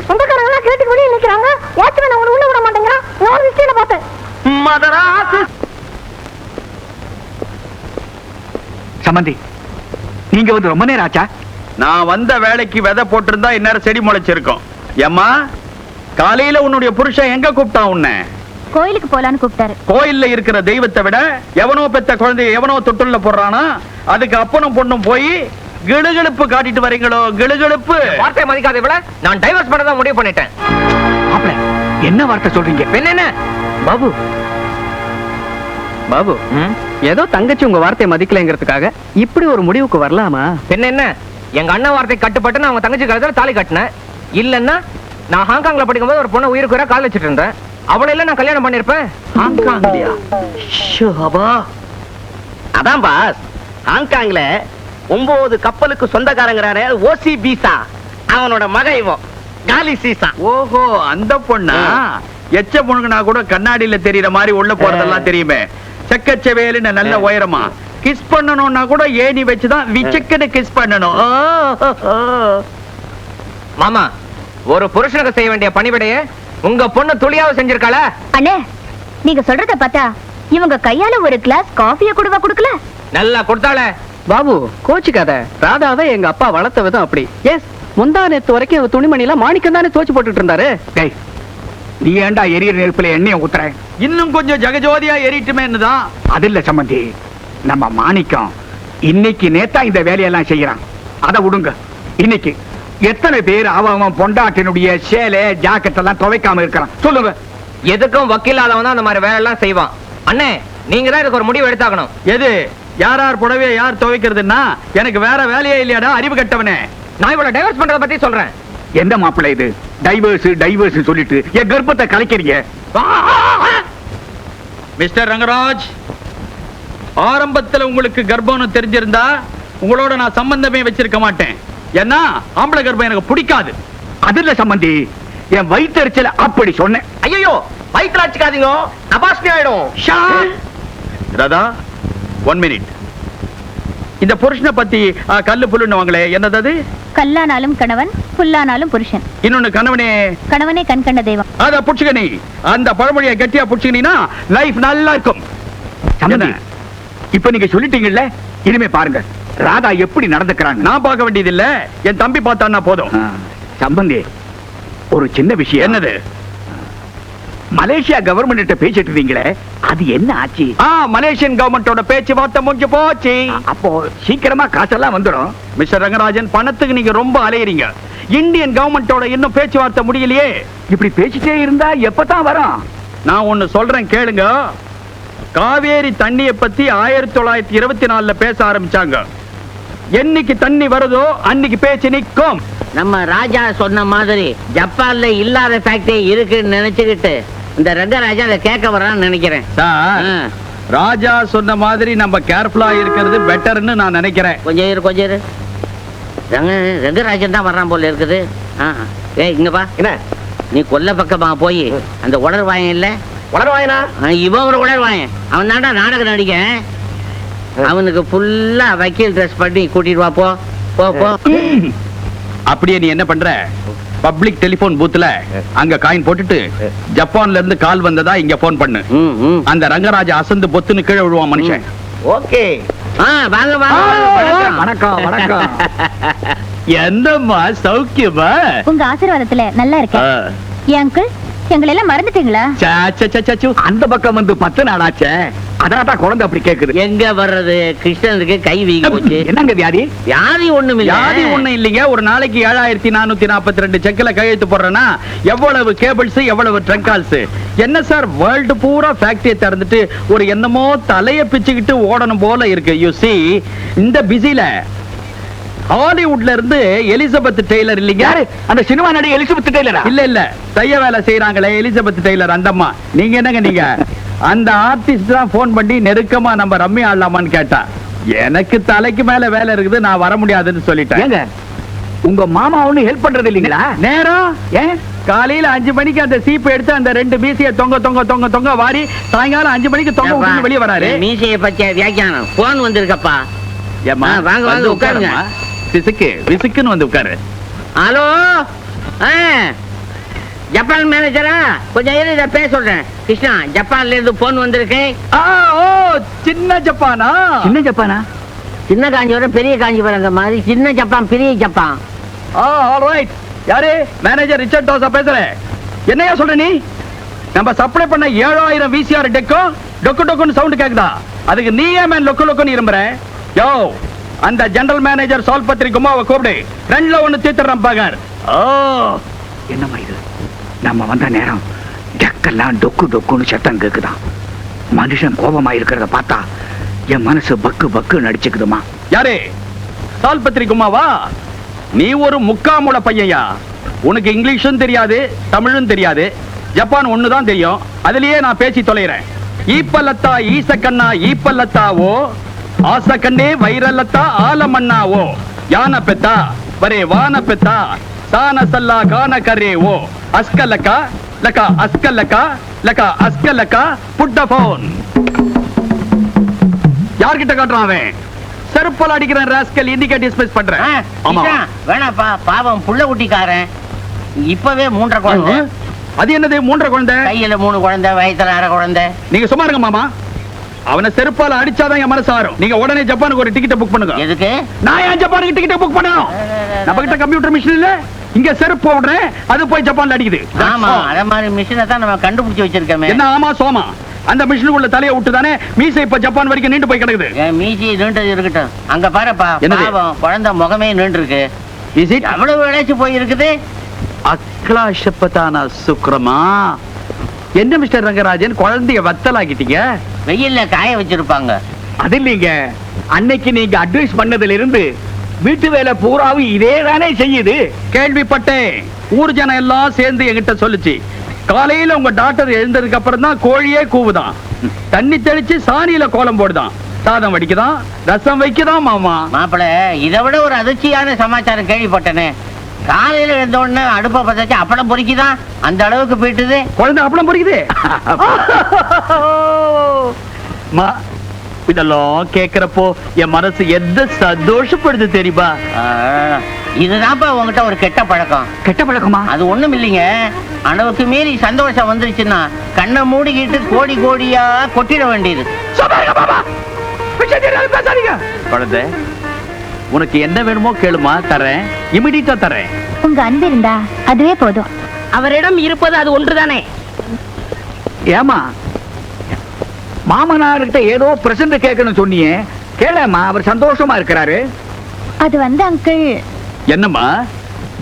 சொந்தக்காரங்க எல்லாம் கேட்டு வெளியே நிக்கிறாங்க, வாட்ச்மேன் அவனை உள்ள விட மாட்டேங்கிறான். நான் விஷயத்தை பார்த்தேன். மதராசு. சம்பந்தி, நீங்க வந்து ரொம்ப நேரம் ஆச்சா? நான் வந்த வேலைக்கு விதை போட்டிருந்தா இந்நேரம் செடி முளைச்சிருக்கும். ஏம்மா, காலையில உன்னுடைய புருஷன் எங்க கூப்பிட்டான் உன்னை? கோயிலுக்கு போலான்னு கூப்பிட்டாரு. கோயில்ல இருக்கிற தெய்வத்தை விட எவனோ பெத்த குழந்தைய எவனோ தொட்டுள்ள போடுறானா, அதுக்கு அப்பனும் பொண்ணும் போய் கிளுகிழுப்பு காட்டிட்டு வரீங்களோ? கிளுகிழுப்பு வார்த்தை மதிக்காத இவள நான் டைவர்ஸ் பண்ணதான் முடிவு பண்ணிட்டேன். மாப்பிள, என்ன வார்த்தை சொல்றீங்க? என்ன பாபு, பாபு, ஏதோ தங்கச்சி உங்க வார்த்தையை மதிக்கலைங்கிறதுக்காக இப்படி ஒரு முடிவுக்கு வரலாமா? என்ன எங்க அண்ணன் வார்த்தை கட்டுப்பட்டு நான் அவங்க தங்கச்சி கழுத்துல தாலி கட்டினேன். இல்லன்னா நான் ஹாங்காங்ல படிக்கும்போது ஒரு பொண்ணை உயிருக்கு உயிரா கால் வச்சிட்டு இருந்தேன். அவளை எல்லாம் நான் கல்யாணம் பண்ணிருப்பேன். ஹாங்காங்லயா? அதான் பாஸ், ஹாங்காங்ல 9 கப்பலுக்கு சொந்தக்காரங்கிறாரே ஓசி பீசா, அவனோட மக இவன் காலி சீசா. ஓஹோ, அந்த பொண்ணா? எச்ச பொண்ணுனா கூட கண்ணாடியில தெரியற மாதிரி உள்ள போறதெல்லாம் தெரியுமே. செக்கச்சவேலுன்னு நல்ல உயரமா கிஸ் பண்ணணும்னா கூட ஏணி வச்சுதான் விச்சக்கன்னு கிஸ் பண்ணணும். மாமா, ஒரு புருஷனுக்கு செய்ய வேண்டிய பணிவிடைய உங்க பொண்ணு துளியாவது செஞ்சிருக்காள? அண்ணே, நீங்க சொல்றத பார்த்தா இவங்க கையால ஒரு கிளாஸ் காஃபிய கூடவா குடுக்கல? நல்லா கொடுத்தாளே. பாபு, கோச்சுக்காத. ராதாவை எங்க அப்பா வளர்த்த விதம் அப்படி. எஸ், முந்தா நேத்து வரைக்கும் துணிமணில மாணிக்கம் தானே தோச்சு போட்டுட்டு இருந்தாரு. நீ ஏண்டா எரியற நெருப்புல எண்ணெயை ஊத்துற? இன்னும் கொஞ்சம் ஜகஜோதியா எரிட்டுமேன்னுதான். அது இல்ல சம்பந்தி, நம்ம மாணிக்கம் இன்னைக்கு நேத்தா இந்த வேலையெல்லாம் செய்யறான். அதை விடுங்க. இன்னைக்கு எத்தனை பேர் அவன் பொண்டாட்டினுடைய சேலை ஜாக்கெட் எல்லாம் துவைக்காம இருக்கிறான் சொல்லுங்க. எதுக்கும் வக்கீலாதவன் தான் அந்த மாதிரி வேலை எல்லாம் செய்வான். அண்ணே, நீங்க தான் இதுக்கு ஒரு முடிவு எடுத்தாகணும். எது? யார் புடவைய யார் துவைக்கிறதுன்னா எனக்கு வேற வேலையே இல்லையாடா அறிவு கட்டவனே. நான் இவ்வளவு டைவர்ஸ் பண்றத பத்தி சொல்றேன். என்ன மாப்பிள்ளை இது? டைவர்ஸ் சொல்லிட்டு என் கர்ப்பத்தை கலைக்கிறீங்க. மிஸ்டர் ரங்கராஜ், ஆரம்பத்துல உங்களுக்கு கர்ப்பம்னு தெரிஞ்சிருந்தா உங்களோட நான் சம்பந்தமே வச்சிருக்க மாட்டேன். ஏன்னா ஆம்பளை கர்ப்பம் எனக்கு பிடிக்காது. அதுல சம்பந்தி என் வயிற்றுச்சல அப்படி சொன்னேன். ஐயோ வயிற்றுல அடிச்சுக்காதீங்க, அபாஸ்மி ஆயிடும். ராதா, 1 minute. இந்த புருஷனை பத்தி கல்லு புல்லுன்னு வாங்களே, என்னது அது? கல்லானாலும் கணவன், புல்லானாலும் புருஷன். இன்னொன்னு கணவனே கணவனே கண் கண்ட தெய்வம். அத புடிச்சுக்கணி. அந்த பழமொழியை கெட்டியா புடிச்சுக்கினா லைஃப் நல்லா இருக்கும். சம்பந்தி, இப்ப நீங்க சொல்லிட்டீங்கல்ல, இனிமே பாருங்க ராதா எப்படி நடந்துக்கிறாங்க. நான் பார்க்க வேண்டியது இல்ல, என் தம்பி பார்த்தான்னா போதும். சம்பந்தி, ஒரு சின்ன விஷயம். என்னது? மலேசியா கவர்மெண்ட் பேசிட்டு இருந்தீங்களே, அது என்ன ஆச்சு? மலேசியன் கவர்மெண்டோட பேச்சுவார்த்தை முடிஞ்சு போச்சு. அப்போ சீக்கிரமா காசெல்லாம் வந்துடும். மிஸ்டர் ரங்கராஜன், பணத்துக்கு நீங்க ரொம்ப அலையறீங்க. இந்தியன் கவர்மெண்டோட இன்னும் பேச்சுவார்த்தை முடியலையே. இப்படி பேசிட்டே இருந்தா எப்பதான் வரும்? நான் ஒன்னு சொல்றேன் கேளுங்க. காவேரி தண்ணிய பத்தி 1924 பேச ஆரம்பிச்சாங்க. என்னைக்கு தண்ணி வருதோ அன்னைக்கு பேச்சு நிக்கும். நம்ம ராஜா சொன்ன மாதிரி ஜப்பான்ல இல்லாத ஃபேக்டரி இருக்குன்னு நினைச்சுக்கிட்டு இந்த ரங்கராஜா அதை கேட்க வரான்னு நினைக்கிறேன். சார், ராஜா சொன்ன மாதிரி நம்ம கேர்ஃபுல்லா இருக்கிறது பெட்டர்னு நான் நினைக்கிறேன். கொஞ்சம் இரு. ரங்கராஜன் தான் வர்றான் போல இருக்குது. ஏய், இங்க பா. என்ன? நீ கொல்ல பக்கமா போய் அந்த உளர்வாயன் இல்ல, உளர்வாயனா? இவன் ஒரு உளர்வாயன். அவன் தாண்டா நாடகம் நடிக்க. அவனுக்கு ஃபுல்லா வக்கீல் ட்ரெஸ் பண்ணி கூட்டிட்டு வா. போ போ போ. அப்படியே நீ என்ன பண்ற? பப்ளிக் டெலிபோன் பூத்துல அங்க காயின் போட்டுட்டு ஜப்பான்ல இருந்து கால் வந்ததா இங்க போன் பண்ணு. அந்த ரங்கராஜா அசந்து பொத்துன்னு கீழே விழுவான் மனுஷன். ஓகே. வாங்க. வணக்கம் வணக்கம். என்னம்மா சௌக்கியமா? உங்க ஆசீர்வாதத்துல நல்லா இருக்கேன். ஏன் அங்கிள், எங்களை எல்லாம் மறந்துட்டீங்களா? அந்த பக்கம் வந்து 10 நாள் ஆச்சே, அதனால குழந்தை அப்படி கேக்குது. எங்க வர்றது? கிருஷ்ணனுக்கு கை வீங்கி போச்சு. என்னங்க வியாதி? வியாதி ஒண்ணும் இல்ல. வியாதி ஒண்ணும் இல்லைங்க. ஒரு நாளைக்கு 7442 செக்ல கையெழுத்து போடுறேன்னா எவ்வளவு கேபிள்ஸ், எவ்வளவு ட்ரங்கால்ஸ். என்ன சார், வேர்ல்டு பூரா ஃபேக்டரியை திறந்துட்டு ஒரு என்னமோ தலைய பிச்சுக்கிட்டு ஓடணும் போல இருக்கு. யூ see, இந்த பிஸில ஹாலிவுட்ல இருந்து எலிசபெத் டெய்லர் இல்லைங்க, அந்த சினிமா நடி எலிசபெத் டெய்லரா? இல்ல தைய வேலை செய்யறாங்களே எலிசபெத் டெய்லர், அந்த அம்மா. நீங்க என்னங்க நீங்க அந்த ஆர்டிஸ்ட் தான் போன் பண்ணி நெருக்கமா நம்ம ரம்மி ஆடலாமான்னு கேட்டா, எனக்கு தலைக்கு மேல வேலை இருக்குது, நான் வர முடியாதுன்னு சொல்லிட்டேன். ஏங்க, உங்க மாமா ஒண்ணு ஹெல்ப் பண்றது இல்லீங்களா? நேரம் ஏன்? காலையில 5 மணிக்கு அந்த சீப்பு எடுத்து அந்த 2 மீசைய தொங்க வாரி சாயங்காலம் 5 மணிக்கு தொங்க விட்டு வெளியே வராரு. மீசையை பத்திய வியாக்கியானம் போன் வந்திருக்கப்பா. ஏம்மா, வாங்க உட்காருங்க. விசுக்குன்னு வந்து உட்காரு. ஹலோ, ஜப்பான் மேனேஜரா? கொஞ்சம் இதை பேச சொல்றேன். கிருஷ்ணா, ஜப்பான்ல இருந்து போன் வந்திருக்கு. சின்ன ஜப்பானா? சின்ன ஜப்பானா? சின்ன காஞ்சிபுரம் பெரிய காஞ்சிபுரம் மாதிரி. சின்ன ஜப்பான் பெரிய ஜப்பான். ஆல்ரைட். யாரு? மேனேஜர் ரிச்சர்ட் டோசா பேசுறேன். என்னையா சொல்ற நீ? நம்ம சப்ளை பண்ண 7000 VCR டெக்கோ டொக்கு சவுண்ட் கேக்குதா? அதுக்கு நீ ஏன் மேன் லொக்கு இரும்புற? யோ, அந்த ஜெனரல் மேனேஜர் சால் பத்திரிக்குமா அவ கூப்பிடு. 2ல 1 தீத்துறேன் பாகர். என்னம்மா இது? நம்ம வந்த நேரம் டெக்கெல்லாம் டொக்குன்னு சத்தம் கேக்குதான். மனுஷன் கோபமா இருக்கிறத பார்த்தா என் மனசு பக்கு நடிச்சுக்குதுமா. யாரு? சால் பத்திரிக்குமாவா? நீ ஒரு முக்காமுள பையன்யா. உனக்கு இங்கிலீஷும் தெரியாது, தமிழும் தெரியாது, ஜப்பான் ஒண்ணுதான் தெரியும். அதுலயே நான் பேசி தொலைறேன். ஈப்பல்லத்தா ஈசக்கண்ணா ஈப்பல்லத்தாவோ, ஆசக்கண்ணே வைரல்லத்தா ஆலமண்ணாவோ, யானை பெத்தா வரே வான பெத்தா, சான சல்லா கான கரேவோ, அஸ்கல்லக்கா லக்கா அஸ்கல்லக்கா லக்கா அஸ்கல்லக்கா புட்ட போன். யார்கிட்ட காட்டுறான் அவன்? செருப்பல் அடிக்கிறேன் ராஸ்கல். இண்டிகேட் டிஸ்பேஸ் பண்றேன். ஆமா, வேணாப்பா, பாவம் புள்ள குட்டிக்காரன். இப்பவே 3 குழந்தை. அது என்னது 3 குழந்தை? கையில 3 குழந்தை, வயித்துல 1/2 குழந்தை. நீங்க சும்மா இருங்க மாமா. அவனை செருப்பால அடிச்சாதான் என் மனசு ஆறும். நீங்க உடனே ஜப்பானுக்கு ஒரு டிக்கெட் புக் பண்ணுங்க. எதுக்கு? நான் ஏன் ஜப்பானுக்கு டிக்கெட் புக் பண்ணணும்? நம்ம கிட்ட கம்ப்யூட்டர் மிஷின் இல்ல. இங்க செருப்பு போடுறேன், அது போய் ஜப்பான்ல அடிக்குது. ஆமா, அத மாதிரி மிஷினை தான் நம்ம கண்டுபிடிச்சு வச்சிருக்கோமே. என்ன ஆமா சோமா? அந்த மிஷினுக்குள்ள தலையை விட்டு தானே மீசை இப்ப ஜப்பான் வரைக்கும் நீண்டு போய் கிடக்குது. மீசி நீண்டது இருக்கட்டும். அங்க பாருப்பா, பாவம் குழந்தை முகமே நீண்டு இருக்கு. அவ்வளவு இழைச்சு போய் இருக்குது. அக்லாஷப்பதான சுக்ரமா. என்ன மிஸ்டர் ரங்கராஜன், குழந்தைய வத்தலாக்கிட்டீங்க? வெயில்ல காய வச்சிருப்பாங்க. அது இல்லீங்க, அன்னைக்கு நீங்க அட்வைஸ் பண்ணதுல இருந்து வீட்டு வேலை பூராவும் இதே தானே செய்யுது. கேள்விப்பட்டேன். ஊர் ஜனம் எல்லாம் சேர்ந்து என்கிட்ட சொல்லுச்சு, காலையில உங்க டாக்டர் எழுந்ததுக்கு அப்புறம் தான் கோழியே கூவுதான், தண்ணி தெளிச்சு சாணியில கோலம் போடுதான், சாதம் வடிக்குதான், ரசம் வைக்குதான். மாமா மாப்பிள, இதை விட ஒரு அதிர்ச்சியான சமாச்சாரம் கேள்விப்பட்டனே. காலையில எழுந்த உடனே அடுப்பை பத்தாச்சு அப்பளம் பொறிக்குதான், அந்த அளவுக்கு போயிட்டுது. குழந்தை அப்பளம் பொறிக்குது. இதெல்லாம் கேக்குறப்போ என் மனசு எந்த சந்தோஷப்படுது தெரியுமா? இதுதான்ப்பா உங்ககிட்ட ஒரு கெட்ட பழக்கம். கெட்ட பழக்கமா? அது ஒண்ணும் இல்லைங்க. அளவுக்கு மீறி சந்தோஷம் வந்துருச்சுன்னா கண்ணை மூடிக்கிட்டு கோடி கோடியா கொட்டிட வேண்டியது. குழந்தை, உனக்கு என்ன வேணுமோ கேளுமா, தரேன், இமிடியட்டா தரேன். உங்க அன்பு இருந்தா அதுவே போதும். அவரிடம் இருப்பது அது ஒன்றுதானே. ஏமா மாமனார்கிட்ட ஏதோ பிரசன்ட் கேட்கணும் சொன்னியே, கேளம்மா, அவர் சந்தோஷமா இருக்கிறாரு. அது அங்கிள். என்னம்மா?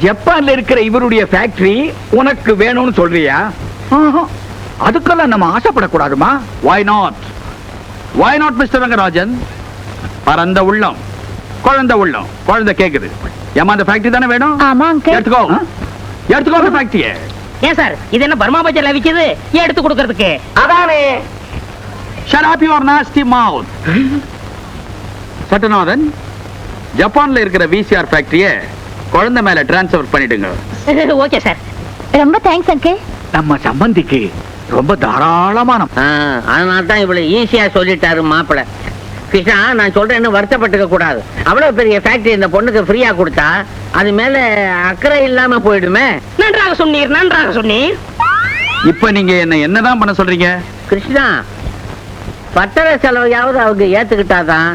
ஜப்பான்ல இருக்கிற இவருடைய ஃபேக்டரி உனக்கு வேணும்னு சொல்றியா? அதுக்கெல்லாம் நம்ம ஆசைப்படக்கூடாதுமா. Why not? Why not, mister Rangarajan? பரந்த உள்ளம், குழந்தை உள்ளம். குழந்தை கேக்குது, ஏமா அந்த ஃபேக்டரி தானே வேணும்? ஆமா அங்கிள். எடுத்துக்கோ, எடுத்துக்கோ அந்த ஃபேக்டரியை. ஏன் சார், இது என்ன பர்மா பஜார்ல விக்குது ஏன் எடுத்து கொடுக்கறதுக்கு? அதானே. Shut up your nasty mouth. Sattanathan, ஜப்பான்ல இருக்கிற VCR ஃபேக்டரியை குழந்தை மேல டிரான்ஸ்ஃபர் பண்ணிடுங்க. Okay sir. ரொம்ப தேங்க்ஸ் அங்கிள். நம்ம சம்பந்திக்கு ரொம்ப தாராளமான. அதனால தான் இவ்வளவு ஈஸியா சொல்லிட்டாரு மாப்பிள. கிருஷ்ணா, நான் சொல்றேன்னு வருத்தப்பட்டுக்க கூடாது. அவ்வளவு பெரிய ஃபேக்டரி இந்த பொண்ணுக்கு ஃப்ரீயா கொடுத்தா அது மேல அக்கறை இல்லாம போயிடுமே. நன்றாக சொன்னீர், நன்றாக சொன்னீர். இப்ப நீங்க என்னதான் பண்ண சொல்றீங்க? கிருஷ்ணா, பத்திர செலவையாவது அவங்க ஏத்துக்கிட்டாதான்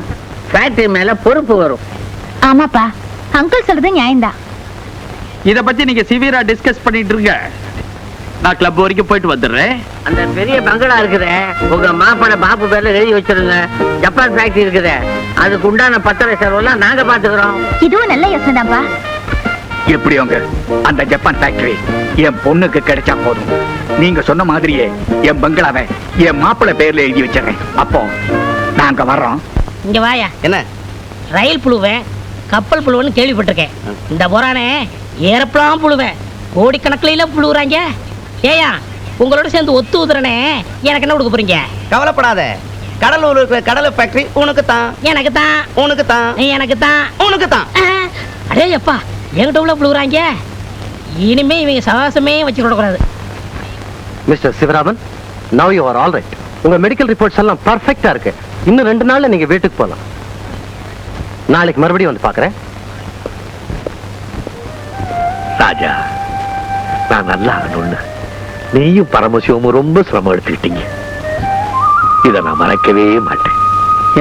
ஃபேக்டரி மேல பொறுப்பு வரும். ஆமாப்பா, அங்கிள் சொல்றது நியாயம்தான். இத பத்தி நீங்க சிவியரா டிஸ்கஸ் பண்ணிட்டு இருங்க. நான் கிளப் வரைக்கும் போயிட்டு வந்துடுறேன். அந்த பெரிய பங்களா இருக்குதே, உங்க மாப்பட பாப்பு பேர்ல எழுதி வச்சிருங்க. ஜப்பான் ஃபேக்டரி இருக்குதே, அதுக்கு உண்டான பத்திர செலவெல்லாம் நாங்க பாத்துக்கிறோம். இதுவும் நல்ல யோசனை தான்ப்பா. எப்படியோங்க, அந்த ஜப்பான் ஃபேக்டரி என் பொண்ணுக்கு கிடைச்சா போதும். நீங்க சொன்ன மாதிரியே என் பங்களாவை என் மாப்பிள்ளை பேர்ல எழுதி வச்சிடறேன். அப்போ நாங்க வர்றோம். இங்க வாயா. என்ன? ரயில் புழுவேன், கப்பல் புழுவன்னு கேள்விப்பட்டிருக்கேன். இந்த போறானே ஏரோப்ளான் புழுவேன், கோடிக்கணக்கில புழுவுறாங்க. ஏயா, உங்களோட சேர்ந்து ஒத்து ஊதுறனே, எனக்கு என்ன கொடுக்க போறீங்க? கவலைப்படாத, கடலூர் இருக்கிற கடலை ஃபேக்டரி உனக்கு தான். எனக்கு தான், உனக்கு தான், எனக்கு தான், உனக்கு தான். அடே அப்பா, என்கிட்ட உள்ள புழுவுறாங்க. இனிமே இவங்க சவாசமே வச்சுக்க கூடாது. Mister Sivaraman, now you are all right. உங்க மெடிக்கல் ரிப்போர்ட்ஸ் எல்லாம் பர்ஃபெக்ட்டா இருக்கு. இன்னும் 2 நாள்ல நீங்க வீட்டுக்கு போகலாம். நாளைக்கு மறுபடியும் வந்து பாக்குறேன். ராஜா, நான் நல்லா ஆகணும்னு நீயும் பரமசிவமும் ரொம்ப சிரமம் எடுத்துக்கிட்டீங்க. இதை நான் மறக்கவே மாட்டேன்.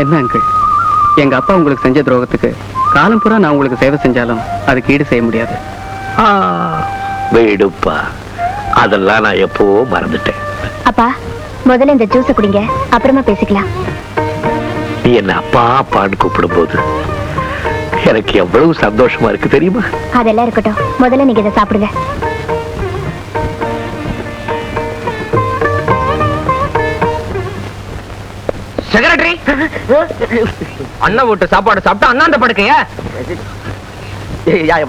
என்ன அங்கிள், எங்க அப்பா உங்களுக்கு செஞ்ச துரோகத்துக்கு காலம் பூரா நான் உங்களுக்கு சேவை செஞ்சாலும் அதுக்கு ஈடு செய்ய முடியாது. வேடுப்பா, அதெல்லாம் நான் எப்பவோ மறந்துட்டேன். அப்பா, முதல்ல இந்த ஜூஸை குடிங்க, அப்புறமா பேசிக்கலாம். நீ என்ன அப்பா அப்பான்னு கூப்பிடும் போது எனக்கு எவ்வளவு சந்தோஷமா இருக்கு தெரியுமா? அதெல்லாம் இருக்கட்டும், முதல்ல நீங்க இதை சாப்பிடுங்க. செக்ரட்டரி, அண்ணன் வீட்டு சாப்பாடு சாப்பிட்டா அண்ணாண்ட படுக்கைய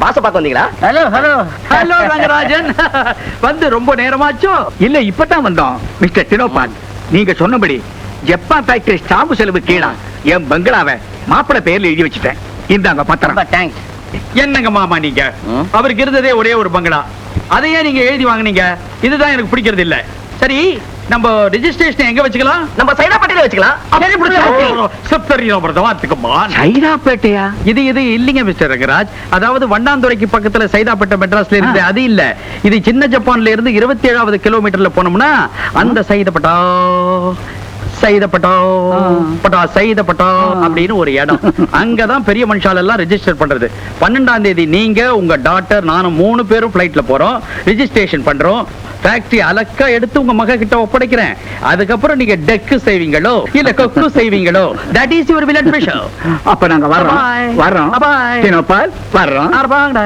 பாச பார்க்க வந்தீங்களா? ஹலோ ஹலோ ஹலோ ரங்கராஜன், வந்து ரொம்ப நேரமாச்சோ? இல்ல, இப்பதான் வந்தோம். மிஸ்டர் டினோபான், நீங்க சொன்னபடி ஜப்பான் ஃபேக்டரி ஸ்டாம்பு செலவு கீழா என் பங்களாவை மாப்பிள்ளை பேர்ல எழுதி வச்சுட்டேன். இந்தாங்க பத்திரம். தேங்க்ஸ். என்னங்க மாமா நீங்க, அவருக்கு இருந்ததே ஒரே ஒரு பங்களா, அதையே நீங்க எழுதி வாங்குனீங்க. இதுதான் எனக்கு பிடிக்கிறது இல்ல. சரி, நம்ம ரெஜிஸ்ட்ரேஷன் எங்க வச்சுக்கலாம்? நம்ம சைதாப்பேட்டையில வச்சுக்கலாம். சைதாப்பேட்டையா? இது இல்லீங்க மிஸ்டர் ரங்கராஜ். அதாவது வண்ணாந்துறைக்கு பக்கத்துல சைதாப்பேட்டை மெட்ராஸ்ல இருந்து அது இல்ல. இது சின்ன ஜப்பான்ல இருந்து 27வது கிலோமீட்டர்ல போனோம்னா அந்த சைதாப்பேட்டா அப்படின்னு ஒரு இடம். அங்கதான் பெரிய மனுஷால எல்லாம் ரெஜிஸ்டர் பண்றது. 12ஆம் தேதி நீங்க, உங்க டாக்டர், நானும் 3 பேரும் பிளைட்ல போறோம், ரெஜிஸ்ட்ரேஷன் பண்றோம். ஃபேக்டரி அலக்கா எடுத்து உங்க மக கிட்ட ஒப்படைக்கிறேன். அதுக்கப்புறம் நீங்க டெக்கு செய்வீங்களோ இல்ல கொக்கு செய்வீங்களோ, that is your will and wish. அப்ப நாங்க வர்றோம். வர்றோம். பாய். டினோபால், வர்றோம். வாங்க.